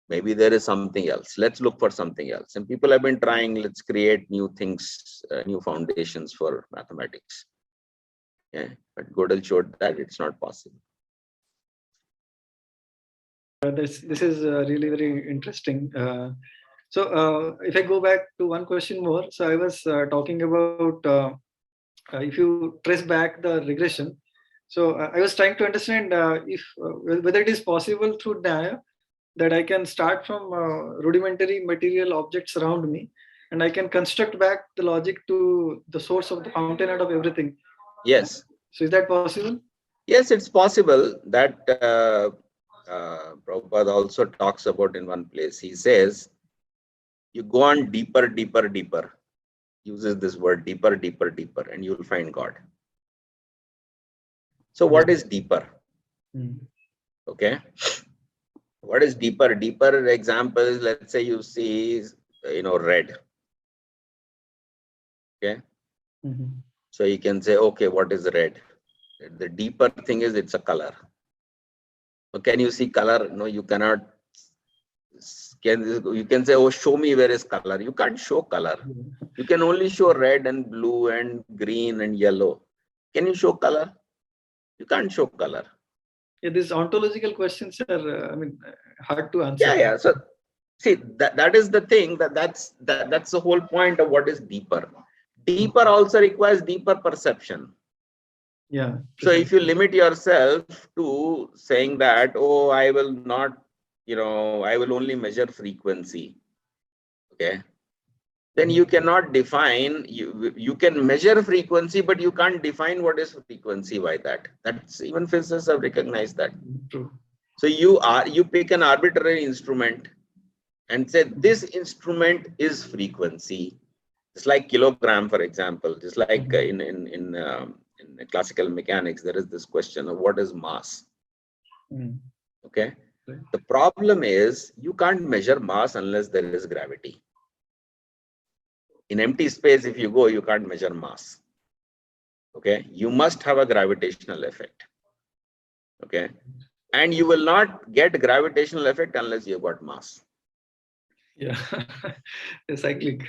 maybe there is something else. Let's look for something else. And people have been trying, let's create new things, new foundations for mathematics. Yeah, but Gödel showed that it's not possible. This is really very interesting. So if I go back to one question more, so I was talking about if you trace back the regression. So I was trying to understand if whether it is possible through Nyaya that I can start from rudimentary material objects around me, and I can construct back the logic to the source of the fountainhead of everything. Yes. So is that possible? Yes, it's possible. That Prabhupada also talks about in one place. He says, you go on deeper, deeper, deeper. Uses this word deeper, deeper, deeper, and you will find God. So what is deeper? Okay. What is deeper? Deeper example is, let's say you see, red. Okay. So you can say, okay, what is red? The deeper thing is it's a color. So can you see color? No, you cannot. You can say, oh, show me where is color. You can't show color. You can only show red and blue and green and yellow. Can you show color? You can't show color. Yeah, these ontological questions are, hard to answer. Yeah. So see, that is the thing. That's the whole point of what is deeper. Deeper also requires deeper perception. Yeah. So if you limit yourself to saying that, oh, I will not, I will only measure frequency. Okay. Then you cannot define, you can measure frequency, but you can't define what is frequency by that. That's, even physicists have recognized that. True. So you pick an arbitrary instrument and say this instrument is frequency. It's like kilogram, for example. Just like in classical mechanics, there is this question of what is mass. Okay. The problem is you can't measure mass unless there is gravity. In empty space, if you go, you can't measure mass. Okay. You must have a gravitational effect. Okay. And you will not get gravitational effect unless you've got mass. Yeah. Cyclic.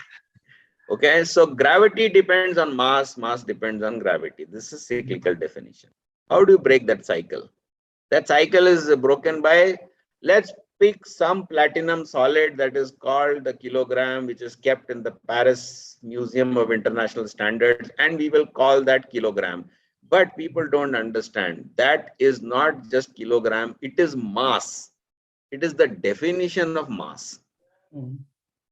Okay. So gravity depends on mass. Mass depends on gravity. This is cyclical definition. How do you break that cycle? That cycle is broken by, let's pick some platinum solid that is called the kilogram, which is kept in the Paris Museum of International Standards, and we will call that kilogram. But people don't understand that is not just kilogram, it is mass. It is the definition of mass. Mm.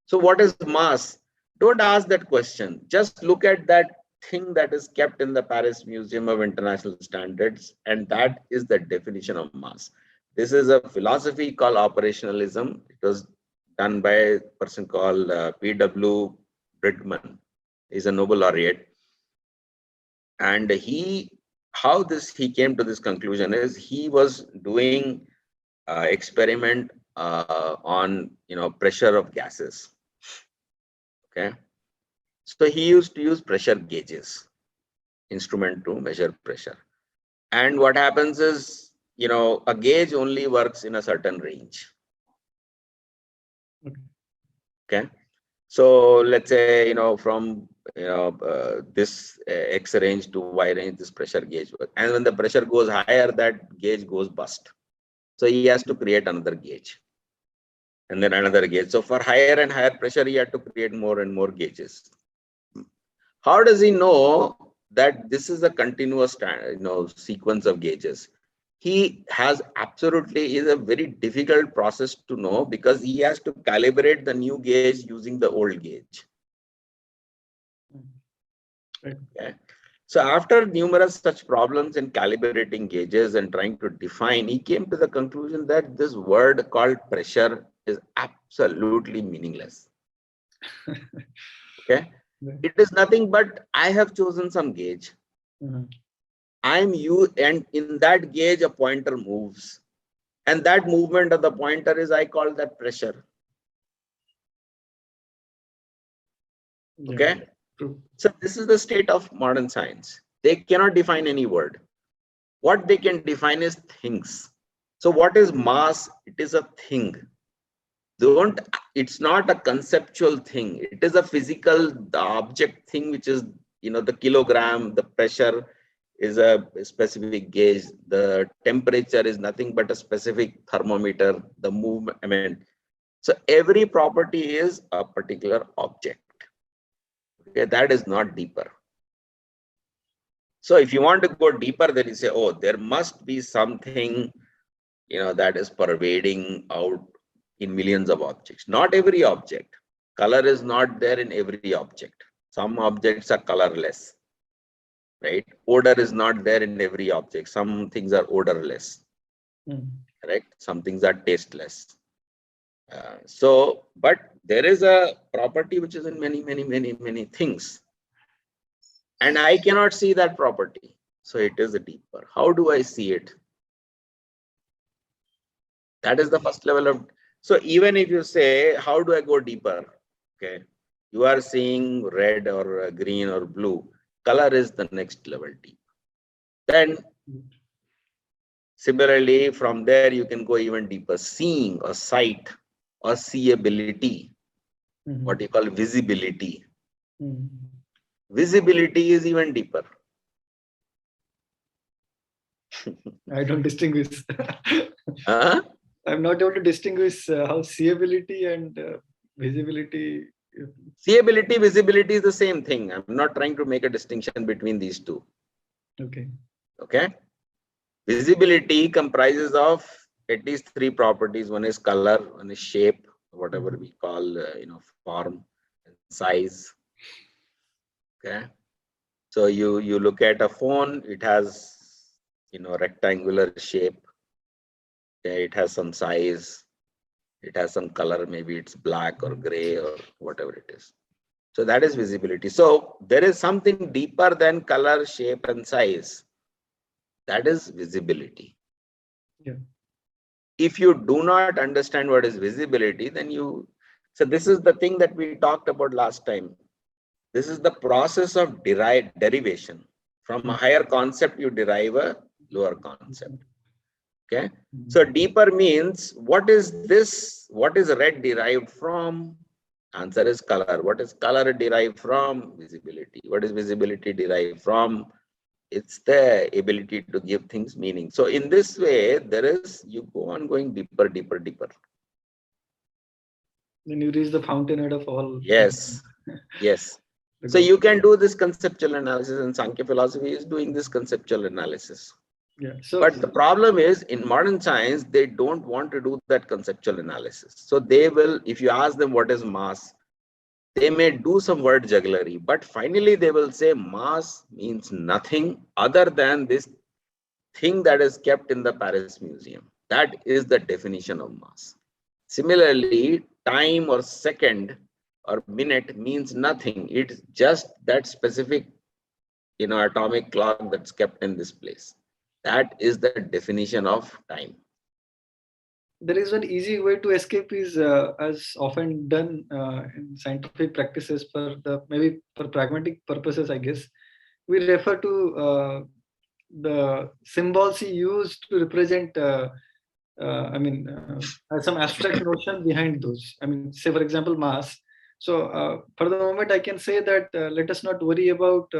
So what is mass? Don't ask that question. Just look at that thing that is kept in the Paris Museum of International Standards, and that is the definition of mass. This is a philosophy called operationalism. It was done by a person called P.W. Bridgman. He's a Nobel laureate. And he came to this conclusion is he was doing experiment on pressure of gases. Okay, so he used to use pressure gauges, instrument to measure pressure. And what happens is, a gauge only works in a certain range. Okay, so let's say from this X range to Y range, this pressure gauge works. And when the pressure goes higher, that gauge goes bust. So he has to create another gauge, and then another gauge. So for higher and higher pressure, he had to create more and more gauges. How does he know that this is a continuous sequence of gauges? He has is a very difficult process to know, because he has to calibrate the new gauge using the old gauge. Okay. So after numerous such problems in calibrating gauges and trying to define, he came to the conclusion that this word called pressure is absolutely meaningless. Okay. It is nothing but I have chosen some gauge. I'm you, and in that gauge a pointer moves, and that movement of the pointer is, I call that pressure. Okay. So this is the state of modern science. They cannot define any word. What they can define is things. So what is mass? It is a thing. It's not a conceptual thing. It is a physical, the object thing, which is, the kilogram, the pressure is a specific gauge. The temperature is nothing but a specific thermometer, the movement. So every property is a particular object. Okay, that is not deeper. So if you want to go deeper, then you say, oh, there must be something, that is pervading out in millions of objects. Not every object. Color is not there in every object. Some objects are colorless, right? Odor is not there in every object. Some things are odorless, correct? Some things are tasteless. But there is a property which is in many things. And I cannot see that property. So it is deeper. How do I see it? That is the first level of. So even if you say, how do I go deeper? Okay. You are seeing red or green or blue. Color is the next level deep. Then similarly, from there, you can go even deeper. Seeing or sight or seeability, what you call visibility. Visibility is even deeper. I don't distinguish. I'm not able to distinguish how seeability and visibility. Seeability, visibility is the same thing. I'm not trying to make a distinction between these two. Okay. Okay. Visibility comprises of at least three properties. One is color, one is shape, whatever we call, form and size. Okay. So you look at a phone, it has, rectangular shape. Okay. It has some size. It has some color. Maybe it's black or gray or whatever it is. So that is visibility. So there is something deeper than color, shape, and size. That is visibility. Yeah. If you do not understand what is visibility, then so this is the thing that we talked about last time. This is the process of derivation. From a higher concept, you derive a lower concept. Okay. So deeper means, what is this? What is red derived from? Answer is color. What is color derived from? Visibility. What is visibility derived from? It's the ability to give things meaning. So in this way, you go on going deeper, deeper, deeper. Then you reach the fountainhead of all. Yes. Yes. So you can do this conceptual analysis, and Sankhya philosophy is doing this conceptual analysis. Yeah. So, but the problem is in modern science, they don't want to do that conceptual analysis. So they will, if you ask them what is mass, they may do some word jugglery, but finally they will say mass means nothing other than this thing that is kept in the Paris Museum. That is the definition of mass. Similarly, time or second or minute means nothing. It's just that specific, atomic clock that's kept in this place. That is the definition of time. there is one easy way to escape is as often done in scientific practices for the maybe for pragmatic purposes, I guess. We refer to the symbols he used to represent some abstract notion behind those. I mean, say for example, mass. So for the moment, I can say that let us not worry about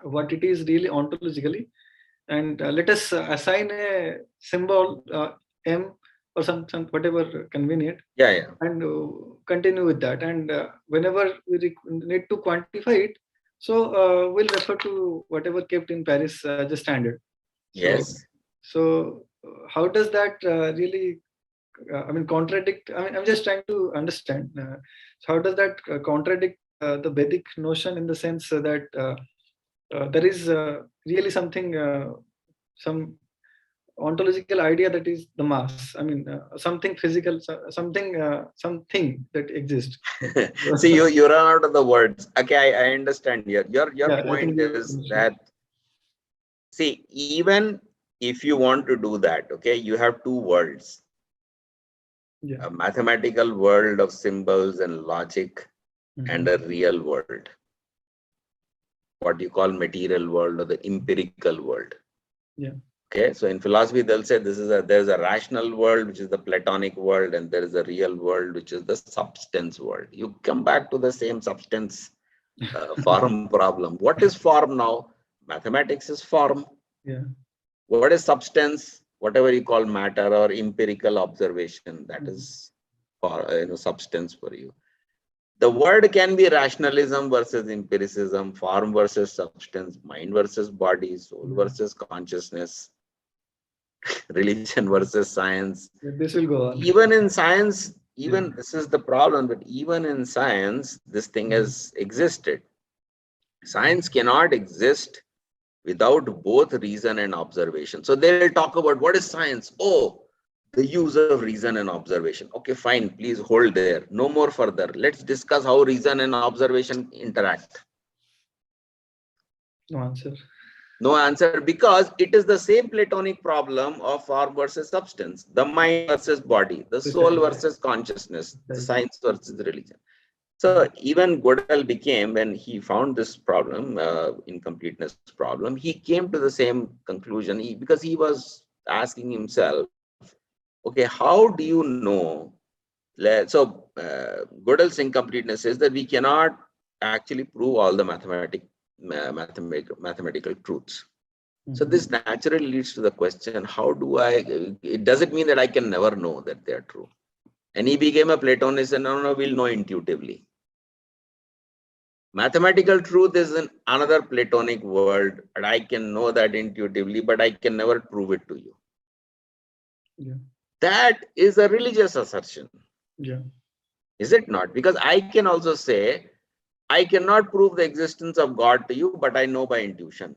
what it is really ontologically, and let us assign a symbol m or some whatever convenient, Yeah. and continue with that. And whenever we need to quantify it, so we'll refer to whatever kept in Paris as a standard. Yes. So how does that really, contradict? I mean, I'm just trying to understand. So how does that contradict the Vedic notion in the sense that there is really something, some ontological idea that is the mass. I mean, something physical, something that exists. See, you run out of the words. Okay, I understand here. Your Yeah, point is that, see, even if you want to do that, okay, you have two worlds. Yeah. A mathematical world of symbols and logic, and a real world. What you call material world or the empirical world. Yeah. Okay, so in philosophy, they'll say there's a rational world, which is the Platonic world, and there is a real world, which is the substance world. You come back to the same substance form problem. What is form now? Mathematics is form. Yeah. What is substance? Whatever you call matter or empirical observation, that is for substance for you. The word can be rationalism versus empiricism, form versus substance, mind versus body, soul versus consciousness, religion versus science. This will go on. Even in science, this is the problem, but even in science, this thing has existed. Science cannot exist without both reason and observation. So they'll talk about what is science? Oh, the use of reason and observation. Okay, fine, please hold there. No more further. Let's discuss how reason and observation interact. No answer. No answer, because it is the same Platonic problem of form versus substance, the mind versus body, the soul versus consciousness, the science versus religion. So even Gödel became, when he found this problem, incompleteness problem, he came to the same conclusion because he was asking himself, okay, how do you know? So Gödel's incompleteness is that we cannot actually prove all the mathematical truths. So this naturally leads to the question, how do it doesn't mean that I can never know that they are true. And he became a Platonist and no, we'll know intuitively. Mathematical truth is in another Platonic world, and I can know that intuitively, but I can never prove it to you. Yeah. That is a religious assertion. Yeah. Is it not? Because I can also say, I cannot prove the existence of God to you, but I know by intuition.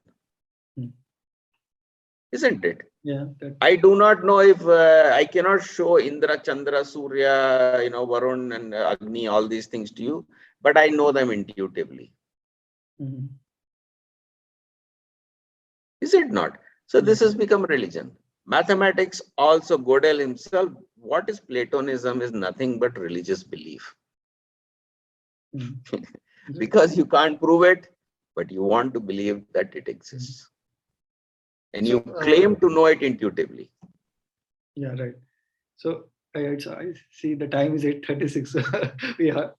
Isn't it? Yeah. I do not know if I cannot show Indra, Chandra, Surya, Varun and Agni, all these things to you, but I know them intuitively. Is it not? So this has become religion. Mathematics also, Gödel himself, what is Platonism is nothing but religious belief. Because you can't prove it, but you want to believe that it exists. And you claim to know it intuitively. Yeah, right. So I see the time is 8:36.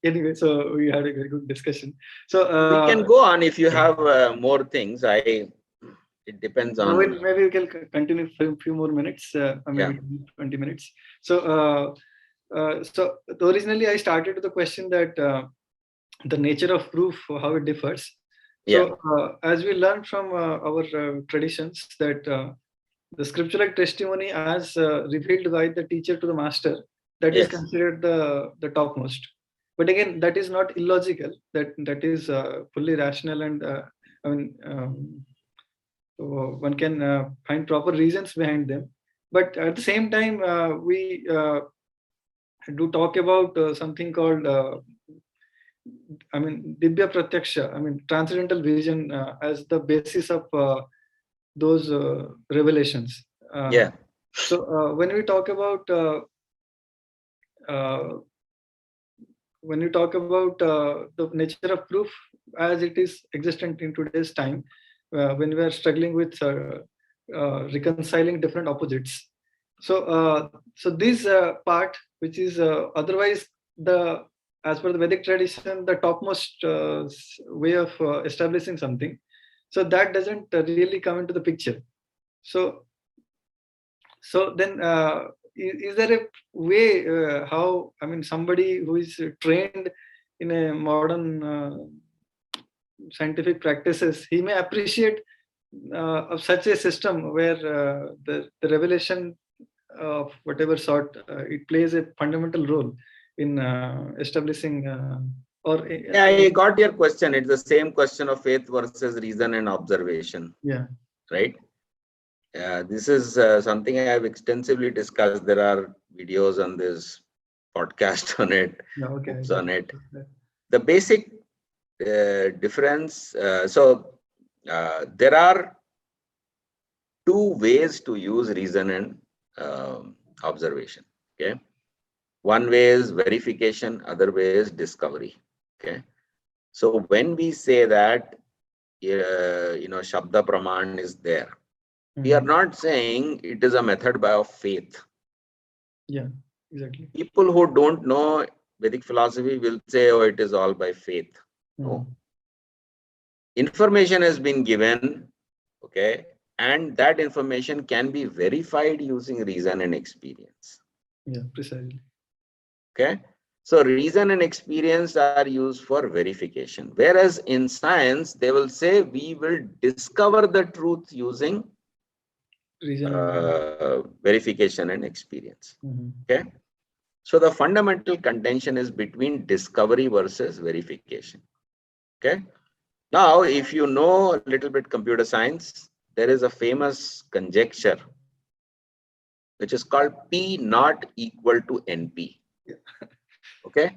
Anyway, so we had a very good discussion. So we can go on if you have more things. It depends on. Maybe we can continue for a few more minutes, maybe 20 minutes. So, so originally I started with the question that the nature of proof, how it differs. So as we learned from our traditions that the scriptural testimony as revealed by the teacher to the master, that is considered the topmost. But again, that is not illogical. That is fully rational, and I mean, so one can find proper reasons behind them. But at the same time, we do talk about something called, I mean, Dibya Pratyaksha, I mean, transcendental vision as the basis of those revelations. So when we talk about the nature of proof as it is existent in today's time, when we are struggling with reconciling different opposites. So this part, which is otherwise the, as per the Vedic tradition, the topmost way of establishing something, so that doesn't really come into the picture. So then is there a way how, I mean, somebody who is trained in a modern scientific practices, he may appreciate of such a system where the revelation of whatever sort, it plays a fundamental role in establishing yeah, I got your question. It's the same question of faith versus reason and observation. Yeah. Right. This is something I have extensively discussed. There are videos on this podcast on it, books on it. The basic difference. There are two ways to use reason and observation. Okay. One way is verification, other way is discovery. Okay. So when we say that, Shabda Praman is there, we are not saying it is a method of faith. Yeah, exactly. People who don't know Vedic philosophy will say, oh, it is all by faith. No. Information has been given, okay, and that information can be verified using reason and experience. Yeah, precisely. Okay. So reason and experience are used for verification. Whereas in science, they will say we will discover the truth using verification and experience. Okay. So the fundamental contention is between discovery versus verification. Okay. Now, if you know a little bit computer science, there is a famous conjecture which is called P not equal to NP. Okay.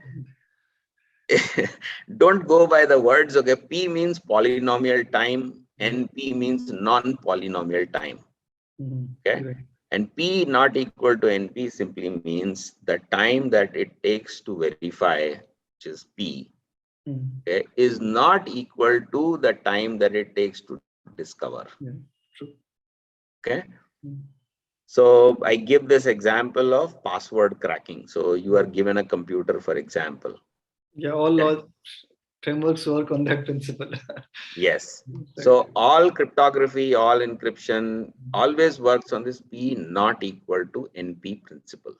Don't go by the words. Okay. P means polynomial time. NP means non-polynomial time. Okay. And P not equal to NP simply means the time that it takes to verify, which is P, okay, is not equal to the time that it takes to discover. Yeah, true. Okay. So I give this example of password cracking. So you are given a computer, for example. Yeah, all laws frameworks work on that principle. Yes. So all cryptography, all encryption always works on this P not equal to NP principle.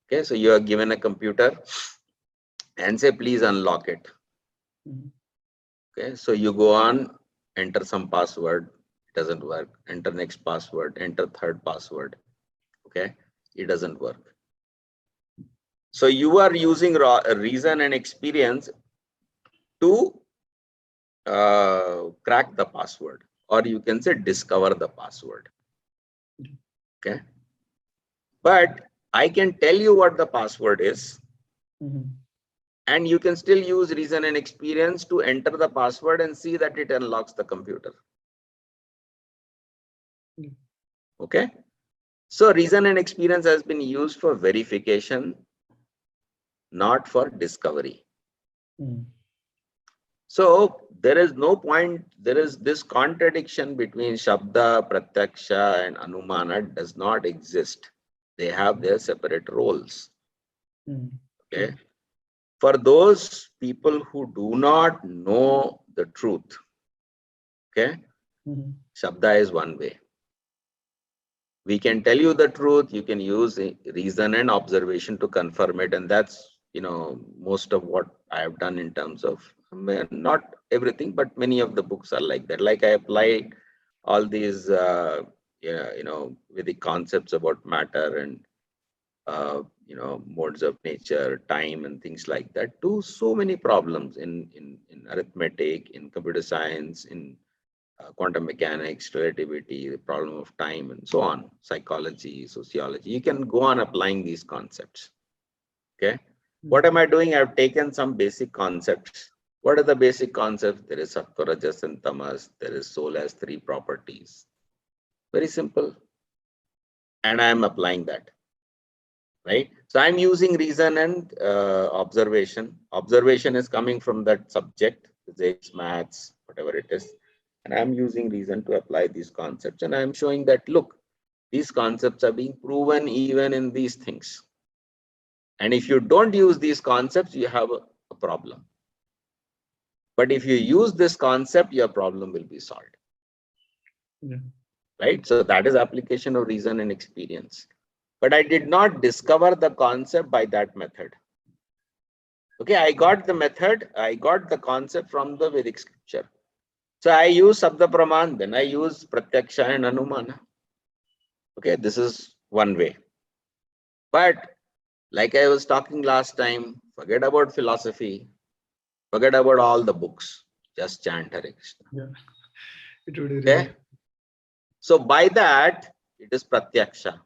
Okay. So you are given a computer and say, please unlock it. Okay. So you go on, enter some password. It doesn't work. Enter next password, enter third password. Okay. It doesn't work. So you are using reason and experience to crack the password, or you can say discover the password. Okay. But I can tell you what the password is, and you can still use reason and experience to enter the password and see that it unlocks the computer. Okay. So reason and experience has been used for verification, not for discovery. So there is no point, there is this contradiction between Shabda, Pratyaksha and Anumana does not exist. They have their separate roles. Okay. For those people who do not know the truth, okay, Shabda is one way. We can tell you the truth, you can use reason and observation to confirm it, and that's, most of what I have done in terms of Not everything, but many of the books are like that. Like I apply all these, Vedic concepts about matter and, modes of nature, time, and things like that to so many problems in arithmetic, in computer science, in quantum mechanics, relativity, the problem of time, and so on, psychology, sociology. You can go on applying these concepts. Okay. What am I doing? I've taken some basic concepts. What are the basic concepts? There is Sattva, Rajas, and Tamas. There is soul has 3 properties. Very simple. And I am applying that. Right. So I'm using reason and observation. Observation is coming from that subject, physics, maths, whatever it is. And I'm using reason to apply these concepts. And I'm showing that, look, these concepts are being proven even in these things. And if you don't use these concepts, you have a problem. But if you use this concept, your problem will be solved. Yeah. Right? So that is application of reason and experience. But I did not discover the concept by that method. Okay, I got the method, I got the concept from the Vedic scripture. So I use Shabda Praman, then I use Pratyaksha and Anumana. Okay, this is one way. But like I was talking last time, forget about philosophy, forget about all the books, just chant Hare Krishna. Yeah, it would be okay. Really... So by that, it is Pratyaksha.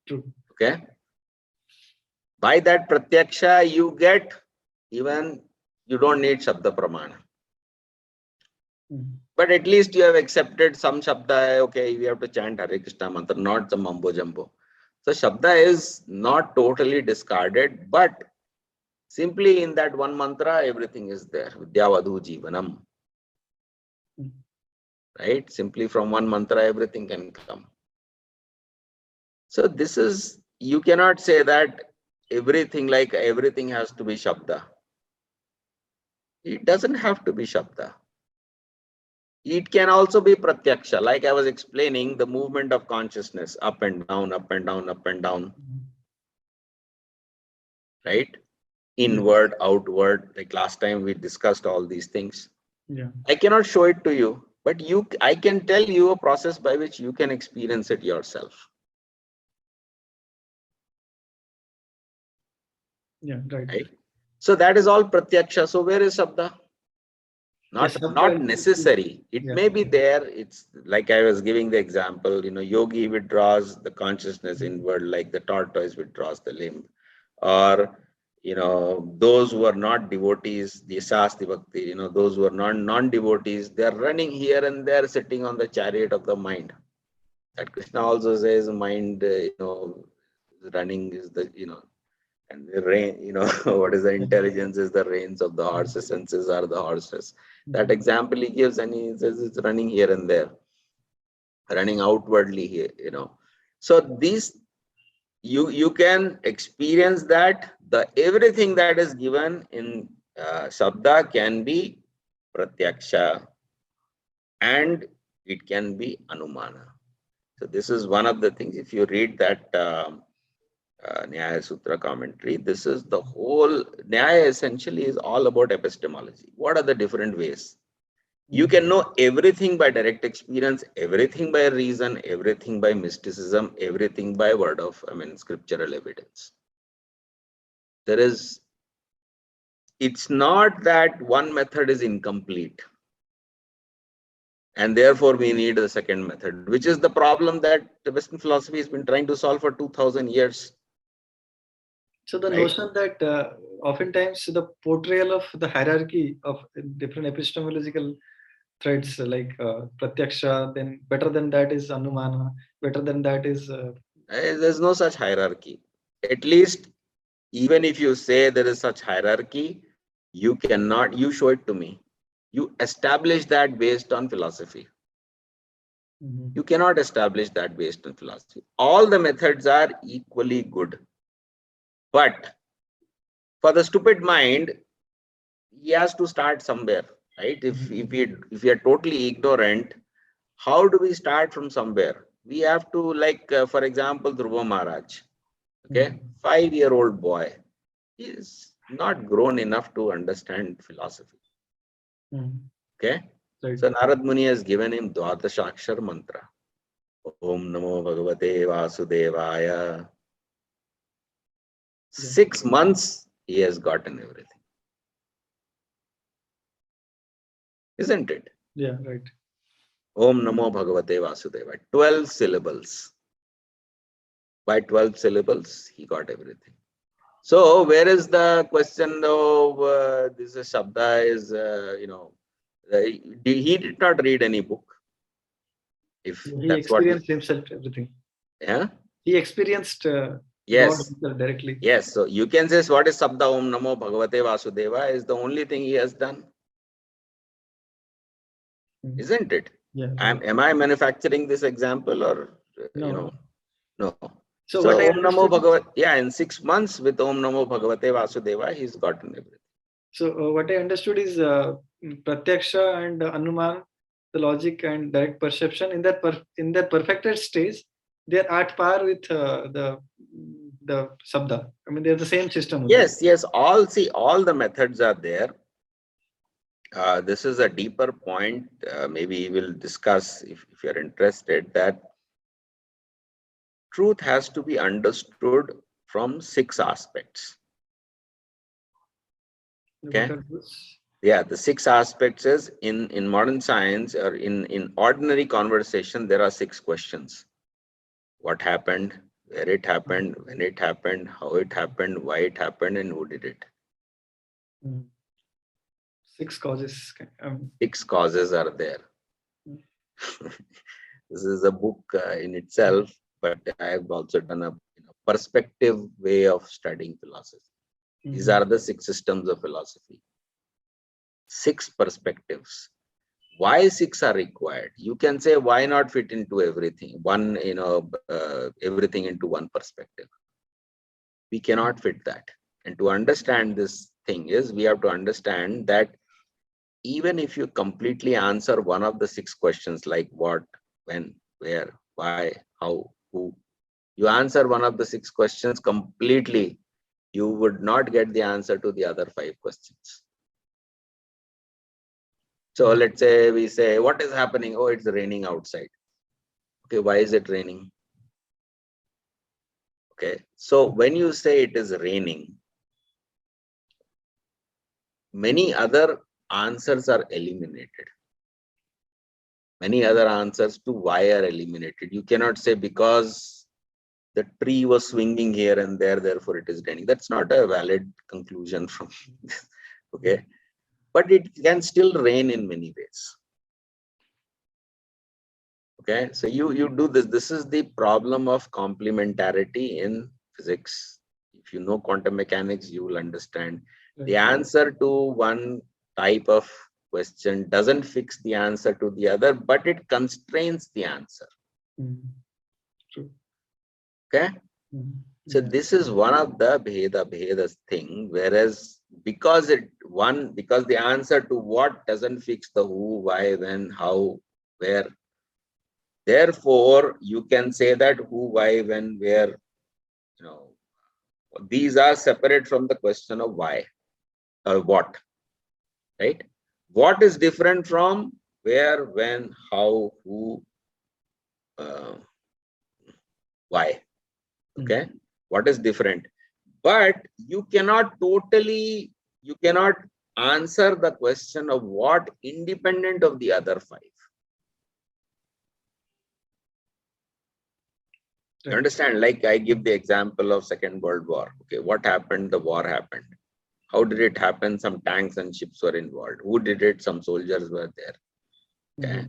True. Okay. By that Pratyaksha, you get even, you don't need Shabda Pramana. But at least you have accepted some Shabda, okay, we have to chant Hare Krishna mantra, not the Mambo Jumbo. So Shabda is not totally discarded, but simply in that one mantra, everything is there. Vidyavadhu Jivanam. Right? Simply from one mantra, everything can come. So this is, you cannot say that everything has to be Shabda. It doesn't have to be Shabda. It can also be Pratyaksha. Like I was explaining, the movement of consciousness, up and down, up and down, up and down. Right? Inward, outward. Like last time we discussed all these things. Yeah. I cannot show it to you, but I can tell you a process by which you can experience it yourself. Yeah, right. So that is all Pratyaksha. So where is Shabda? Not necessary. It may be there. It's like I was giving the example, yogi withdraws the consciousness inward, like the tortoise withdraws the limb. Or, those who are not devotees, the Sasti Bhakti, those who are non-devotees, they are running here and there, sitting on the chariot of the mind. That Krishna also says mind, running is the, and the rain, what is the intelligence is the reins of the horses, senses are the horses. That example he gives, and he says it's running here and there, running outwardly here, So these, you can experience that everything that is given in Shabda can be Pratyaksha and it can be Anumana. So this is one of the things, if you read that Nyaya Sutra commentary, this is the whole, Nyaya essentially is all about epistemology. What are the different ways? You can know everything by direct experience, everything by reason, everything by mysticism, everything by scriptural evidence. It's not that one method is incomplete. And therefore we need the second method, which is the problem that the Western philosophy has been trying to solve for 2000 years. So the notion that oftentimes the portrayal of the hierarchy of different epistemological threads like Pratyaksha, then better than that is Anumana, better than that is... There's no such hierarchy. At least, even if you say there is such hierarchy, you show it to me. You establish that based on philosophy. You cannot establish that based on philosophy. All the methods are equally good. But for the stupid mind, he has to start somewhere, right? If we are totally ignorant, how do we start from somewhere? We have to, for example, Dhruva Maharaj, okay, 5-year-old boy. He is not grown enough to understand philosophy. Okay. Right. So Narad Muni has given him Dwadashakshar mantra. Om Namo Bhagavate Vasudevaya. 6 months he has gotten everything. Isn't it? Yeah, right. Om Namo Bhagavate Vasudevaya. 12 syllables. By 12 syllables, he got everything. So where is the question of this Shabda is, he did not read any book. If he that's what experienced himself, everything. Yeah. He experienced Yes. God directly. Yes. So you can say what is Shabda Om Namo Bhagavate Vasudeva is the only thing he has done. Isn't it? Yeah. Am I manufacturing this example or No. No. So what I Om Namo understood, Bhagavate, in 6 months with Om Namo Bhagavate Vasudeva, he's gotten everything. So what I understood is Pratyaksha and Anuman, the logic and direct perception, in that perfected stage, they're at par with the Shabda. I mean, they're the same system. Yes. All the methods are there. This is a deeper point. Maybe we'll discuss if you're interested, that truth has to be understood from 6 aspects. Okay. Yeah, the 6 aspects is in modern science or in ordinary conversation, there are 6 questions. What happened, where it happened, when it happened, how it happened, why it happened, and who did it. 6 causes. 6 causes are there. This is a book in itself, but I have also done a perspective way of studying philosophy. These are the 6 systems of philosophy. 6 perspectives. Why 6 are required? You can say, why not fit into everything? Everything into one perspective. We cannot fit that. And to understand this thing is, we have to understand that even if you completely answer one of the 6 questions, like what, when, where, why, how, who, you answer one of the 6 questions completely, you would not get the answer to the other 5 questions. So let's say we say, what is happening? Oh, it's raining outside. Okay, why is it raining? Okay, so when you say it is raining, many other answers are eliminated. Many other answers to why are eliminated. You cannot say because the tree was swinging here and there, therefore it is raining. That's not a valid conclusion from this. Okay, but it can still rain in many ways. Okay, so you do this. This is the problem of complementarity in physics. If you know quantum mechanics, you will understand. The answer to one type of question doesn't fix the answer to the other, but it constrains the answer. True. Okay. So this is one of the Bhedas thing, whereas because the answer to what doesn't fix the who, why, when, how, where. Therefore, you can say that who, why, when, where, these are separate from the question of why or what, right? What is different from where, when, how, who, why, okay? What is different? But you cannot answer the question of what independent of the other 5. You understand? Like I give the example of Second World War. Okay, what happened? The war happened. How did it happen? Some tanks and ships were involved. Who did it? Some soldiers were there. Okay.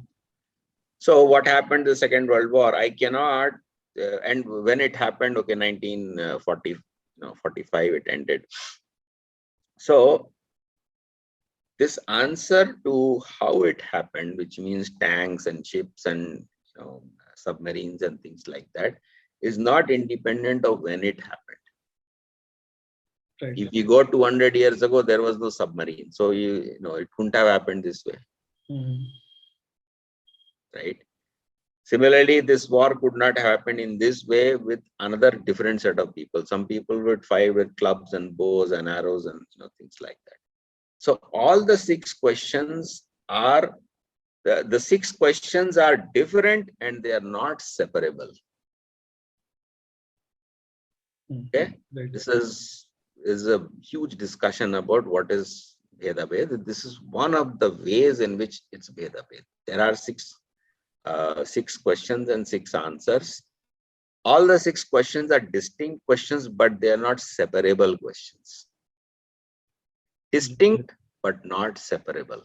So what happened to the Second World War? I cannot, and when it happened, okay, 1945 it ended. So this answer to how it happened, which means tanks and ships and submarines and things like that, is not independent of when it happened. Right. If you go 200 years ago, there was no submarine, so it couldn't have happened this way. Right? Similarly, this war could not happen in this way with another different set of people. Some people would fight with clubs and bows and arrows and things like that. So all the 6 questions are the 6 questions are different and they are not separable. Okay, this is a huge discussion about what is Bheda Bhed. This is one of the ways in which it's Bheda Bhed. There are 6 questions and 6 answers. All the 6 questions are distinct questions, but they are not separable questions. Distinct, but not separable.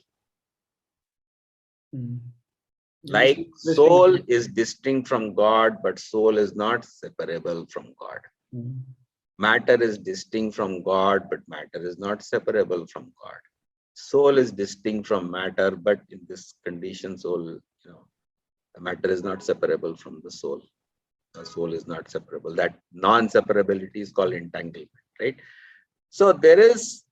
Like soul is distinct from God, but soul is not separable from God. Matter is distinct from God, but matter is not separable from God. Soul is distinct from matter, but in this condition, soul, the matter is not separable from the soul. The soul is not separable. That non-separability is called entanglement, right? So there is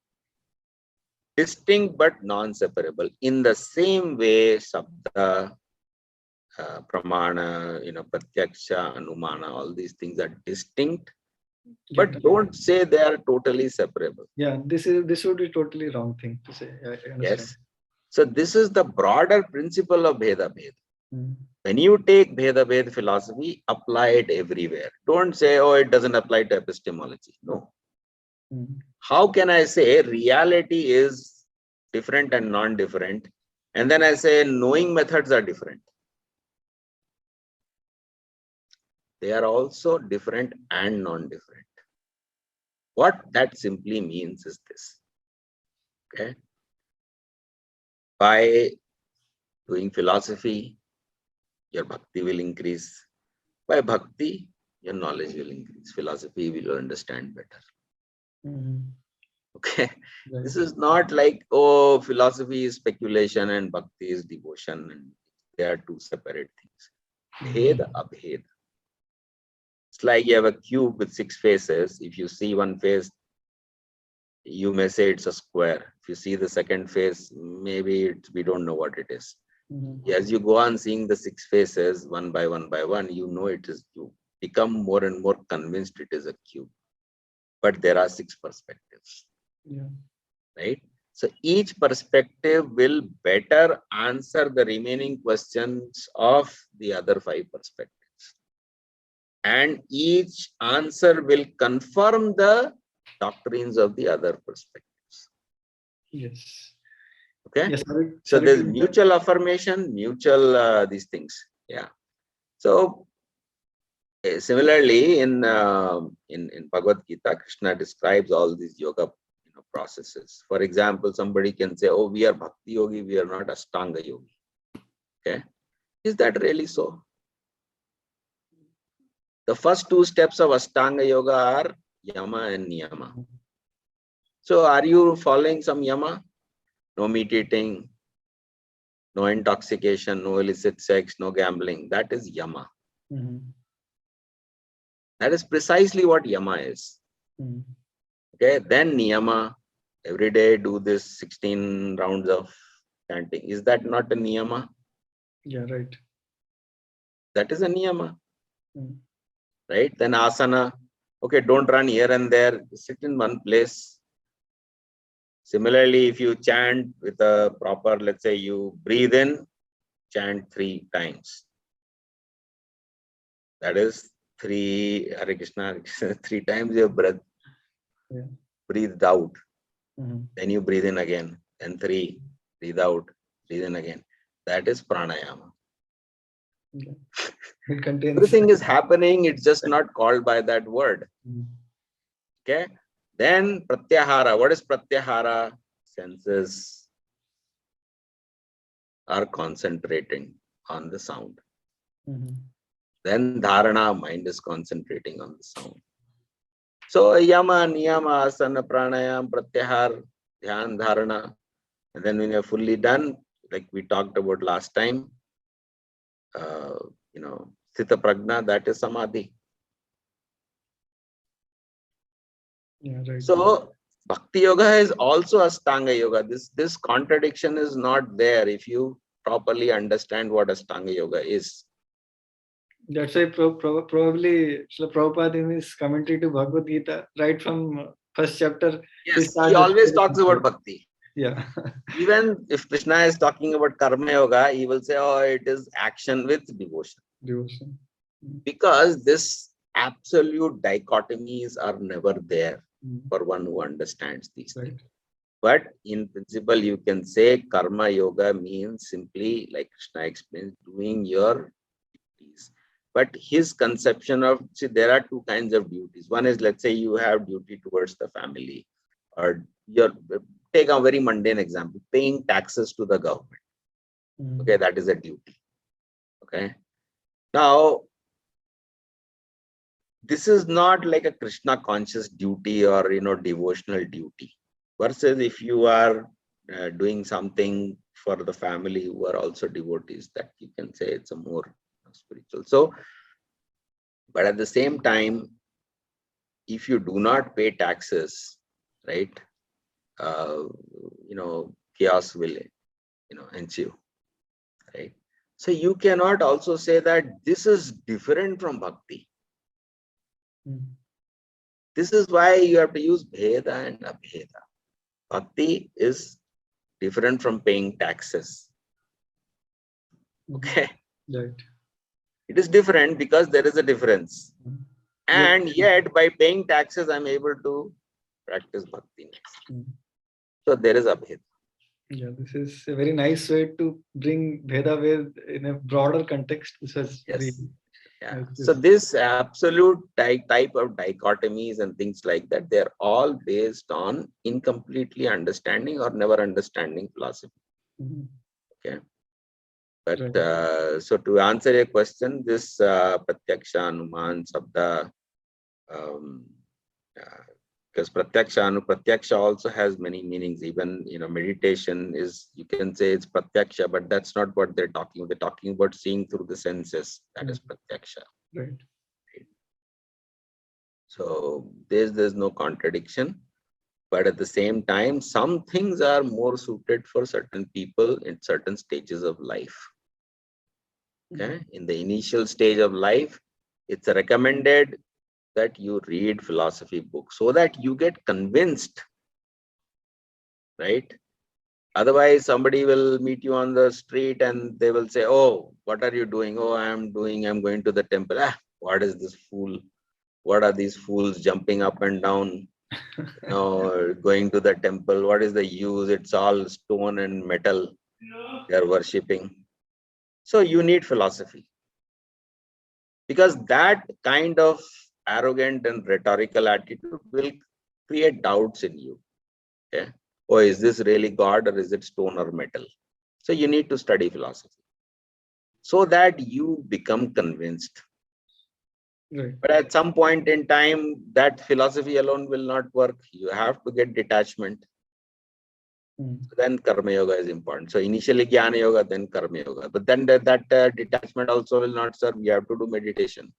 distinct but non-separable. In the same way, Shabda, Pramana, Pratyaksha, Anumana, all these things are distinct, but don't say they are totally separable. Yeah, this would be totally wrong thing to say. I understand. Yes. So this is the broader principle of Bheda Bhed. When you take Bheda Bhed philosophy, apply it everywhere. Don't say, oh, it doesn't apply to epistemology. No. How can I say reality is different and non-different, and then I say knowing methods are different? They are also different and non-different. What that simply means is this. Okay. By doing philosophy, your bhakti will increase. By bhakti, your knowledge will increase. Philosophy will understand better. Okay. Right. This is not like, oh, philosophy is speculation and bhakti is devotion, and they are 2 separate things. Bhed, abhed. It's like you have a cube with 6 faces. If you see one face, you may say it's a square. If you see the second face, maybe we don't know what it is. As you go on seeing the 6 faces one by one, you know it is cube. Become more and more convinced it is a cube. But there are 6 perspectives. Yeah. Right? So each perspective will better answer the remaining questions of the other 5 perspectives. And each answer will confirm the doctrines of the other perspectives. Yes. Okay. Yes, so there's mutual affirmation, mutual these things. Yeah. So similarly, in Bhagavad Gita, Krishna describes all these yoga processes. For example, somebody can say, "Oh, we are Bhakti Yogi, we are not Ashtanga Yogi." Okay. Is that really so? The first 2 steps of Ashtanga Yoga are Yama and Niyama. So are you following some Yama? No meat eating, no intoxication, no illicit sex, no gambling. That is Yama. That is precisely what Yama is. Okay, then Niyama. Every day do this 16 rounds of chanting. Is that not a Niyama? Yeah, right. That is a Niyama. Right? Then Asana. Okay, don't run here and there. Sit in one place. Similarly, if you chant with a proper, let's say you breathe in, chant 3 times. That is 3 Hare Krishna, 3 times your breath. Yeah. Breathed out. Then you breathe in again. Then 3, breathe out, breathe in again. That is pranayama. Okay. It contains everything is happening, it's just not called by that word. Okay. Then pratyahara. What is pratyahara? Senses are concentrating on the sound. Then dharana, mind is concentrating on the sound. So yama, niyama, asana, pranayam, pratyahar, dhyan, dharana. And then when you're fully done, like we talked about last time, sthita prajna, that is samadhi. Yeah, right. So bhakti yoga is also Ashtanga yoga. This contradiction is not there if you properly understand what Ashtanga yoga is. That's why probably Srila Prabhupada in his commentary to Bhagavad Gita, right from first chapter, Yes, he always talks about bhakti. Yeah. Even if Krishna is talking about karma yoga, he will say, oh, it is action with devotion. Devotion. Because this absolute dichotomies are never there for one who understands these things. But in principle, you can say karma yoga means simply, like Krishna explains, doing your duties. But his conception of, see, there are two kinds of duties. One is, let's say you have duty towards the family, or take a very mundane example, paying taxes to the government. Okay, that is a duty. Okay. Now, this is not like a Krishna conscious duty or, devotional duty. Versus if you are doing something for the family who are also devotees, that you can say it's a more spiritual. So, but at the same time, if you do not pay taxes, right, chaos will, ensue, right? So you cannot also say that this is different from bhakti. This is why you have to use bheda and abheda. Bhakti is different from paying taxes. Okay. Right. It is different because there is a difference. And yet by paying taxes, I'm able to practice bhakti next. So there is abheda. Yeah, this is a very nice way to bring Veda in a broader context. Yes. Yeah. So this absolute type of dichotomies and things like that, they're all based on incompletely understanding or never understanding philosophy. Okay. But so to answer your question, this pratyaksha, anuman, sabda, because pratyaksha also has many meanings. Even meditation is, you can say it's pratyaksha, but that's not what they're talking about. They're talking about seeing through the senses. That is pratyaksha. Right. So there's no contradiction, but at the same time, some things are more suited for certain people in certain stages of life. Okay, in the initial stage of life, it's recommended that you read philosophy books so that you get convinced, right? Otherwise, somebody will meet you on the street and they will say, oh, what are you doing? Oh, I'm going to the temple. What is this fool? What are these fools jumping up and down, going to the temple? What is the use? It's all stone and metal they're worshipping. So you need philosophy. Because that kind of arrogant and rhetorical attitude will create doubts in you. Okay? Oh, is this really God or is it stone or metal? So you need to study philosophy so that you become convinced. Right. But at some point in time, that philosophy alone will not work. You have to get detachment. So then karma yoga is important. So initially jnana yoga, then karma yoga. But then that detachment also will not serve. You have to do meditation.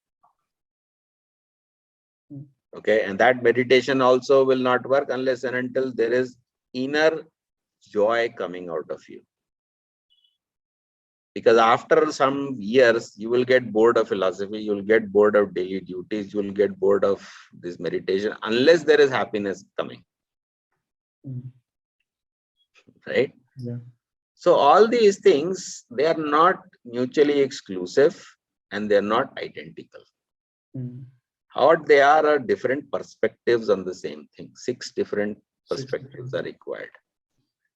Okay, and that meditation also will not work unless and until there is inner joy coming out of you. Because after some years, you will get bored of philosophy, you will get bored of daily duties, you will get bored of this meditation, unless there is happiness coming. Right? Yeah. So all these things, they are not mutually exclusive and they are not identical. What they are different perspectives on the same thing. 6 different perspectives are required.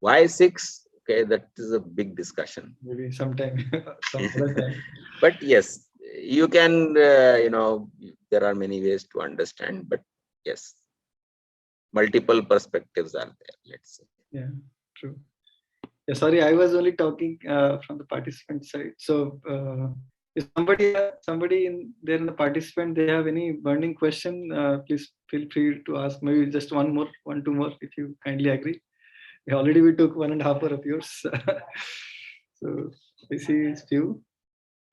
Why 6? Okay, that is a big discussion. Maybe sometime, some other time. But yes, you can, there are many ways to understand, but yes, multiple perspectives are there, let's say. Yeah, true. Yeah, sorry, I was only talking from the participant side. So if somebody in the participant, they have any burning question, please feel free to ask. Maybe just one, 2 more, if you kindly agree. Already we took 1.5 hours of yours. So I see few.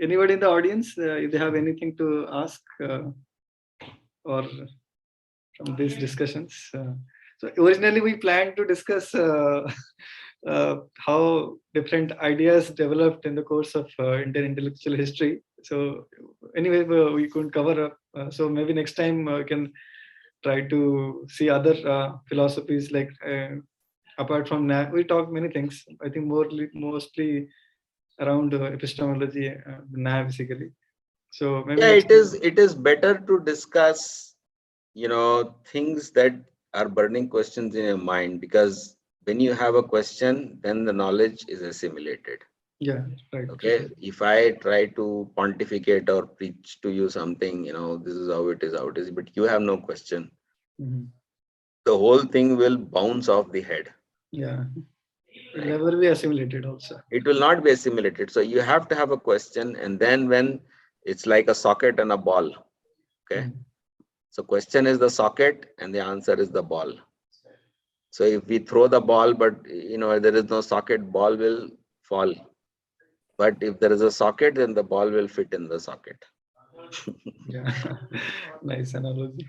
Anybody in the audience, if they have anything to ask or from these discussions. So originally we planned to discuss how different ideas developed in the course of Indian intellectual history. So anyway, we couldn't cover up. So maybe next time we can try to see other philosophies like apart from NAV. We talked many things. I think mostly around epistemology, NAV basically. So maybe Yeah, next. it is better to discuss, things that are burning questions in your mind, because when you have a question, then the knowledge is assimilated. Yeah, right. Okay, if I try to pontificate or preach to you something, this is how it is, but you have no question, the whole thing will bounce off the head. Yeah, it Right? never be assimilated also. It will not be assimilated. So you have to have a question, and then when it's like a socket and a ball. Okay. So question is the socket and the answer is the ball. So if we throw the ball, but there is no socket, ball will fall. But if there is a socket, then the ball will fit in the socket. Yeah, nice analogy.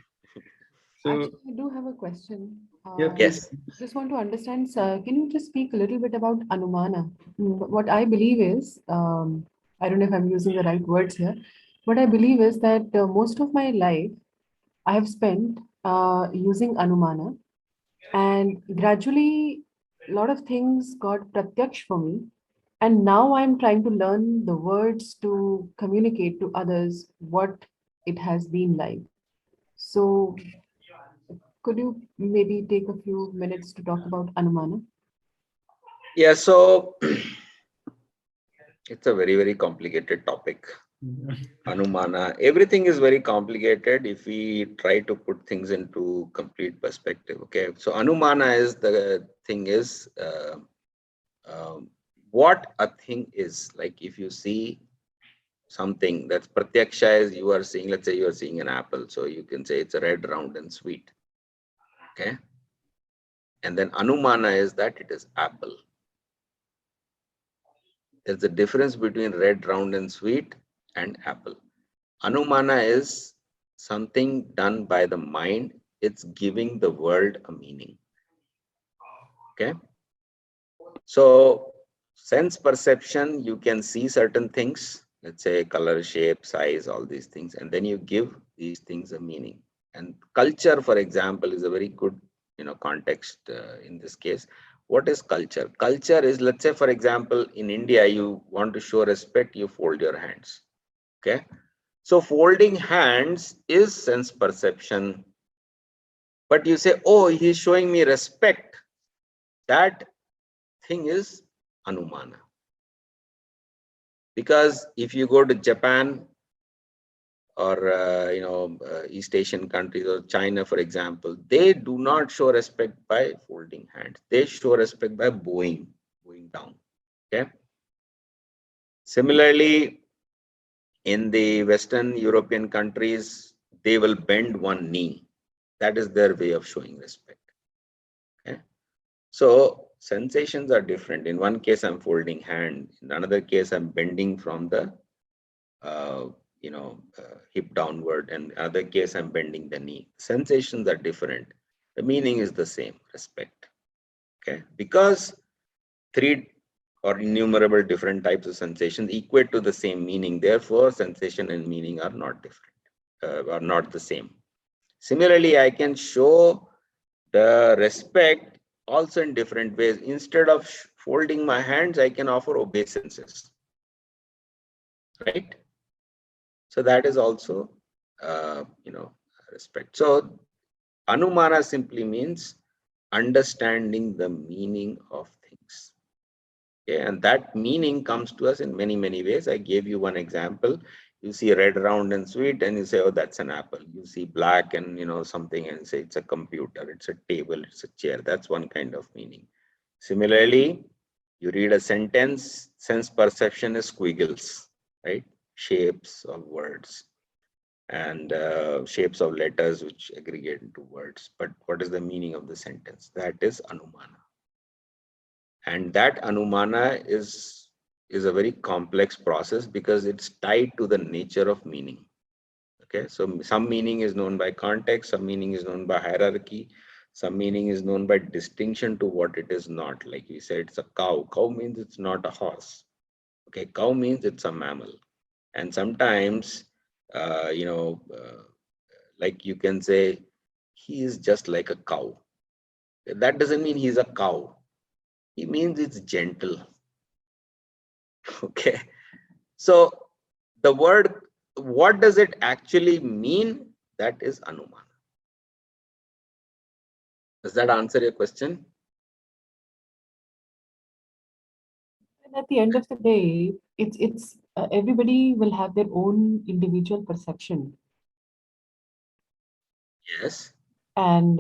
So Actually, I do have a question. yeah, please. Yes. Just want to understand, sir, can you just speak a little bit about Anumana? What I believe is, I don't know if I'm using the right words here. What I believe is that most of my life I have spent using Anumana, and gradually a lot of things got pratyaksh for me. And now I'm trying to learn the words to communicate to others what it has been like. So could you maybe take a few minutes to talk about Anumana? Yeah. So it's a very, very complicated topic. Anumana, everything is very complicated if we try to put things into complete perspective. Okay, so Anumana is the thing is what a thing is. Like if you see something, that's pratyaksha is you are seeing, let's say you are seeing an apple, so you can say it's a red, round and sweet. Okay, and then Anumana is that it is apple. There's a difference between red, round and sweet and apple. Anumana is something done by the mind. It's giving the world a meaning. Okay. So sense perception, you can see certain things, let's say color, shape, size, all these things, and then you give these things a meaning. And culture, for example, is a very good, context in this case. What is culture? Culture is, let's say, for example, in India, you want to show respect, you fold your hands. Okay. So folding hands is sense perception. But you say, oh, he's showing me respect. That thing is Anumana. Because if you go to Japan or East Asian countries or China, for example, they do not show respect by folding hands. They show respect by bowing down. Okay. Similarly, in the Western European countries, they will bend one knee. That is their way of showing respect. Okay. So sensations are different. In one case, I'm folding hand. In another case, I'm bending from the hip downward. And other case, I'm bending the knee. Sensations are different. The meaning is the same, respect. Okay, because three or innumerable different types of sensations equate to the same meaning. Therefore, sensation and meaning are not different, are not the same. Similarly, I can show the respect also in different ways. Instead of folding my hands, I can offer obeisances. Right? So that is also, respect. So Anumana simply means understanding the meaning of things. Okay, and that meaning comes to us in many, many ways. I gave you one example. You see red, round and sweet and you say, oh, that's an apple. You see black and something and say it's a computer, it's a table, it's a chair. That's one kind of meaning. Similarly, you read a sentence, sense perception is squiggles, right? Shapes of words and shapes of letters which aggregate into words. But what is the meaning of the sentence? That is Anumana. And that Anumana is a very complex process because it's tied to the nature of meaning. Okay, so some meaning is known by context, some meaning is known by hierarchy, some meaning is known by distinction to what it is not. Like we said, it's a cow. Cow means it's not a horse. Okay, cow means it's a mammal. And sometimes, like you can say, he is just like a cow. That doesn't mean he's a cow. He means it's gentle. Okay. So the word, what does it actually mean? That is Anumana. Does that answer your question? And at the end of the day, it's everybody will have their own individual perception. Yes. And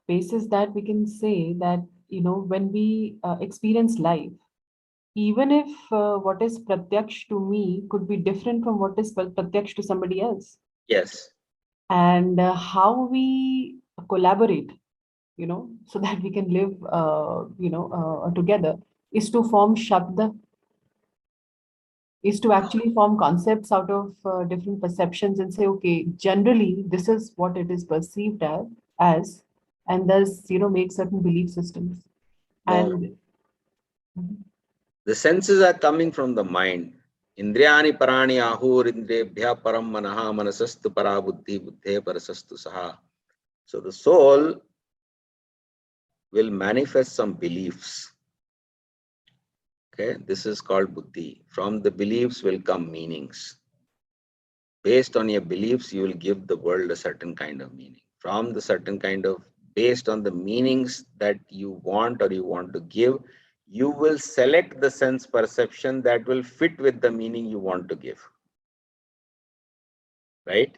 basis that we can say that, when we experience life, even if what is pratyaksh to me could be different from what is pratyaksh to somebody else. Yes. And how we collaborate, so that we can live, together, is to form Shabda, is to actually form concepts out of different perceptions and say, okay, generally, this is what it is perceived as, and thus, make certain belief systems. No. And The senses are coming from the mind. Indriyani parani ahur indriyabhya param manaha manasastu para buddhi buddhe parasastu saha. So the soul will manifest some beliefs. Okay, this is called buddhi. From the beliefs will come meanings. Based on your beliefs, you will give the world a certain kind of meaning. From the certain kind of, based on the meanings that you want or you want to give, you will select the sense perception that will fit with the meaning you want to give. Right?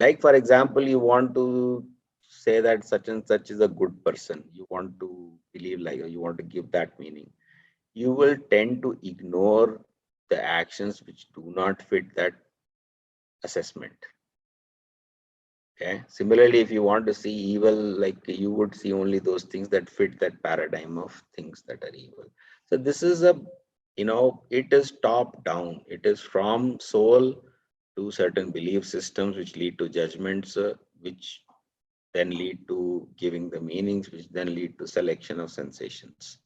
Like, for example, you want to say that such and such is a good person. You want to believe like, or you want to give that meaning. You will tend to ignore the actions which do not fit that assessment. Okay. Similarly, if you want to see evil, like you would see only those things that fit that paradigm of things that are evil. So this is a, it is top down. It is from soul to certain belief systems which lead to judgments, which then lead to giving the meanings, which then lead to selection of sensations,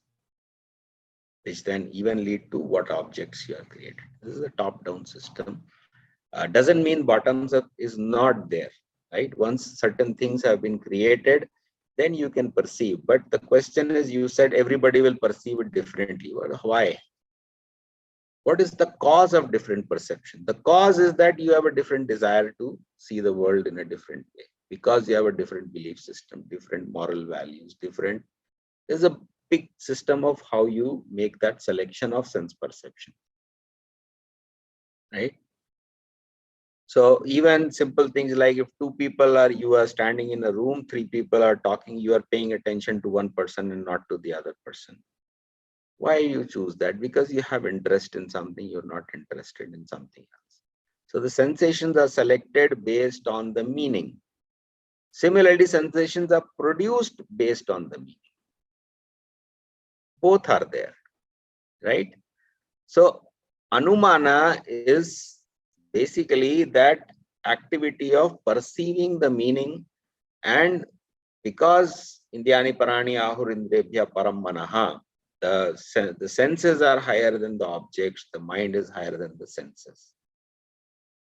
which then even lead to what objects you have created. This is a top-down system. Doesn't mean bottoms up is not there, right? Once certain things have been created, then you can perceive. But the question is, you said everybody will perceive it differently. Why? What is the cause of different perception? The cause is that you have a different desire to see the world in a different way, because you have a different belief system, different moral values, different. There's a big system of how you make that selection of sense perception, right? So even simple things like if you are standing in a room, 3 people are talking, you are paying attention to one person and not to the other person. Why you choose that? Because you have interest in something, you're not interested in something else. So the sensations are selected based on the meaning. Similarly, sensations are produced based on the meaning. Both are there, right? So Anumana is basically that activity of perceiving the meaning, and because Indiyani Parani Ahur Indrebhya Param Manaha, the senses are higher than the objects, the mind is higher than the senses.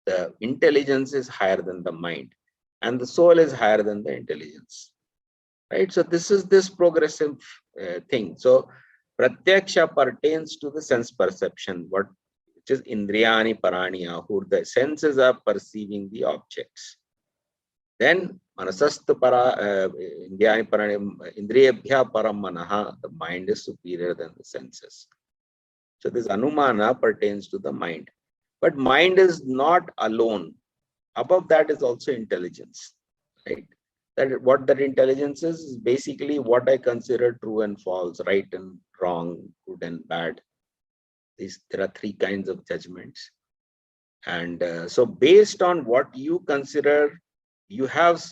The intelligence is higher than the mind, and the soul is higher than the intelligence. Right? So this is this progressive thing. So Pratyaksha pertains to the sense perception, which is Indriyani Parani Ahur, the senses are perceiving the objects. Then Manasastu Para Indriyani Parani Indriyabhya Param Manaha, the mind is superior than the senses. So this Anumana pertains to the mind. But mind is not alone. Above that is also intelligence. Right? That what that intelligence is basically what I consider true and false, right and wrong, good and bad. There are 3 kinds of judgments, and so based on what you consider, you have,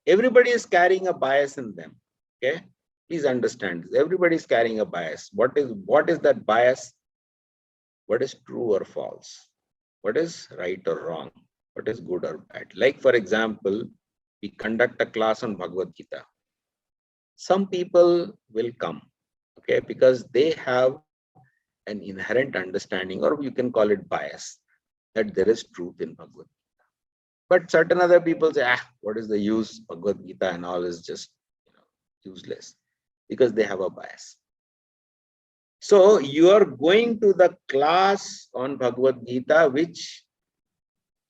everybody is carrying a bias in them. Okay, please understand this. Everybody is carrying a bias. What is that bias? What is true or false? What is right or wrong? What is good or bad? Like, for example, we conduct a class on Bhagavad Gita. Some people will come, okay, because they have an inherent understanding, or you can call it bias. that there is truth in Bhagavad Gita. But certain other people say, what is the use? Bhagavad Gita and all is just useless, because they have a bias. So you are going to the class on Bhagavad Gita, which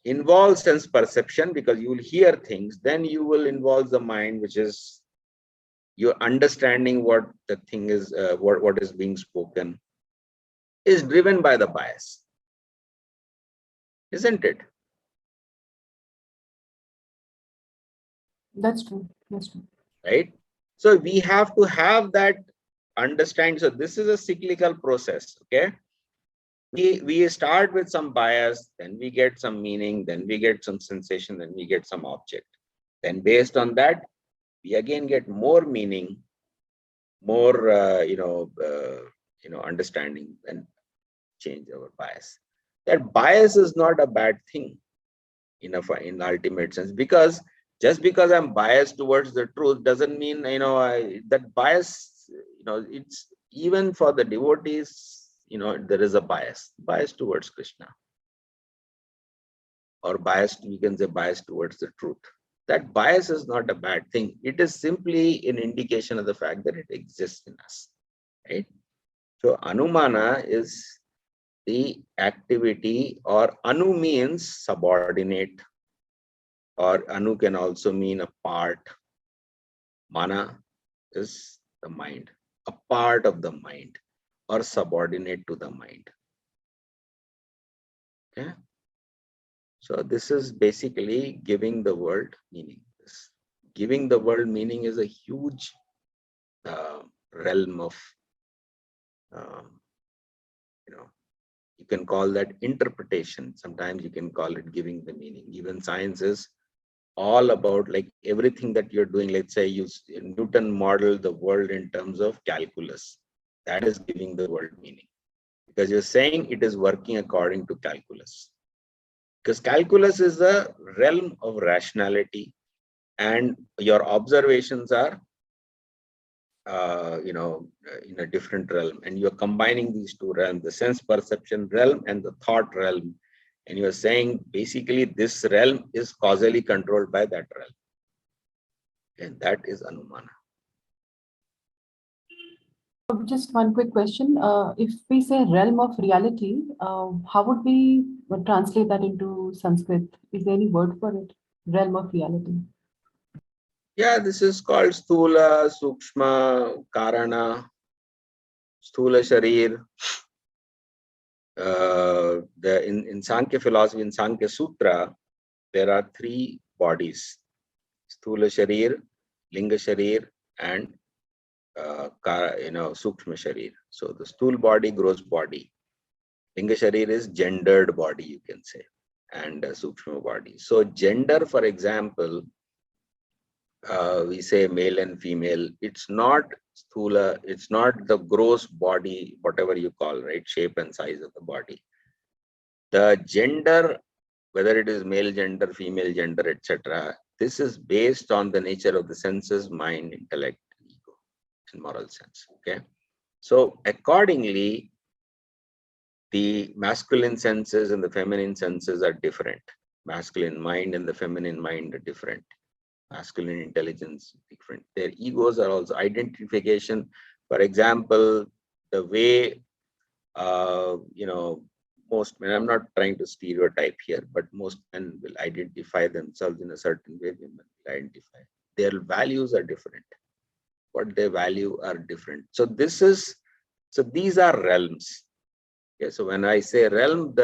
involves sense perception, because you will hear things, then you will involve the mind, which is your understanding what the thing is, what is being spoken, is driven by the bias, isn't it? That's true. That's true. Right? So we have to have that understanding. So this is a cyclical process. Okay. We start with some bias, then we get some meaning, then we get some sensation, then we get some object. Then based on that, we again get more meaning, more understanding, and change our bias. That bias is not a bad thing in the ultimate sense, because just because I'm biased towards the truth doesn't mean that bias. It's even for the devotees. There is a bias towards Krishna, or we can say bias towards the truth. That bias is not a bad thing. It is simply an indication of the fact that it exists in us, right? So Anumana is the activity, or Anu means subordinate, or Anu can also mean a part. Mana is the mind, a part of the mind, or subordinate to the mind. Okay. So this is basically giving the world meaning. Giving the world meaning is a huge realm of, you can call that interpretation. Sometimes you can call it giving the meaning. Even science is all about, like, everything that you're doing. Let's say Newton modeled the world in terms of calculus. That is giving the world meaning, because you're saying it is working according to calculus. Because calculus is the realm of rationality, and your observations are, in a different realm, and you're combining these two realms, the sense perception realm and the thought realm, and you're saying basically this realm is causally controlled by that realm, and that is Anumana. Just one quick question. If we say realm of reality, how would we translate that into Sanskrit? Is there any word for it? Realm of reality. Yeah, this is called Sthula, Sukshma, Karana, Sthula Sharir. In Sankhya philosophy, in Sankhya Sutra, there are 3 bodies: Sthula Sharir, Linga Sharir, and Sukshma Sharir. So the stool body, gross body. Linga Sharir is gendered body, you can say, and Sukshma body. So gender, for example, we say male and female. It's not sthula, it's not the gross body, whatever you call, right, shape and size of the body. The gender, whether it is male gender, female gender, etc., this is based on the nature of the senses, mind, intellect, ego, and moral sense. Okay. So accordingly, the masculine senses and the feminine senses are different. Masculine mind and the feminine mind are different. Masculine intelligence different. Their egos are also identification. For example, the way most men, I'm not trying to stereotype here, but most men will identify themselves in a certain way. Women will identify. Their values are different. What they value are different. So these are realms. Okay, so when I say realm,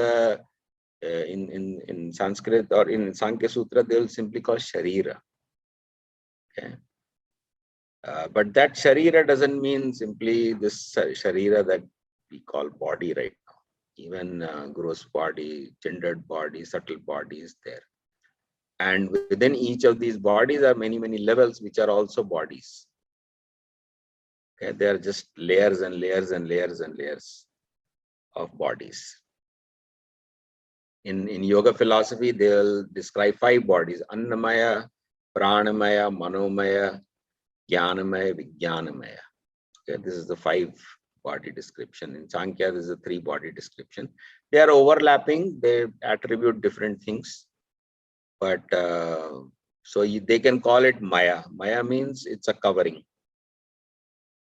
in Sanskrit or in Sankhya Sutra, they will simply call Sharira. Okay. But that Sharira doesn't mean simply this Sharira that we call body right now. Even gross body, gendered body, subtle body is there. And within each of these bodies are many, many levels, which are also bodies. Okay, they are just layers and layers and layers and layers of bodies. In yoga philosophy, they will describe 5 bodies: Annamaya, Pranamaya, Manomaya, Jnanamaya, Vijnanamaya. Okay, this is the 5 body description. In Sankhya, there's a 3 body description. They are overlapping. They attribute different things, but so they can call it Maya. Maya means it's a covering,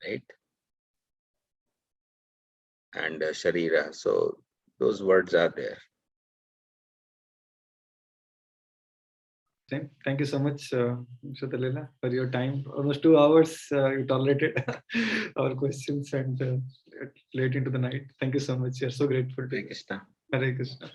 right? And Sharira. So those words are there. Thank you so much, Mr. Dalela, for your time. Almost 2 hours you tolerated our questions and late into the night. Thank you so much. We are so grateful to you. Hare Krishna. Hare Krishna.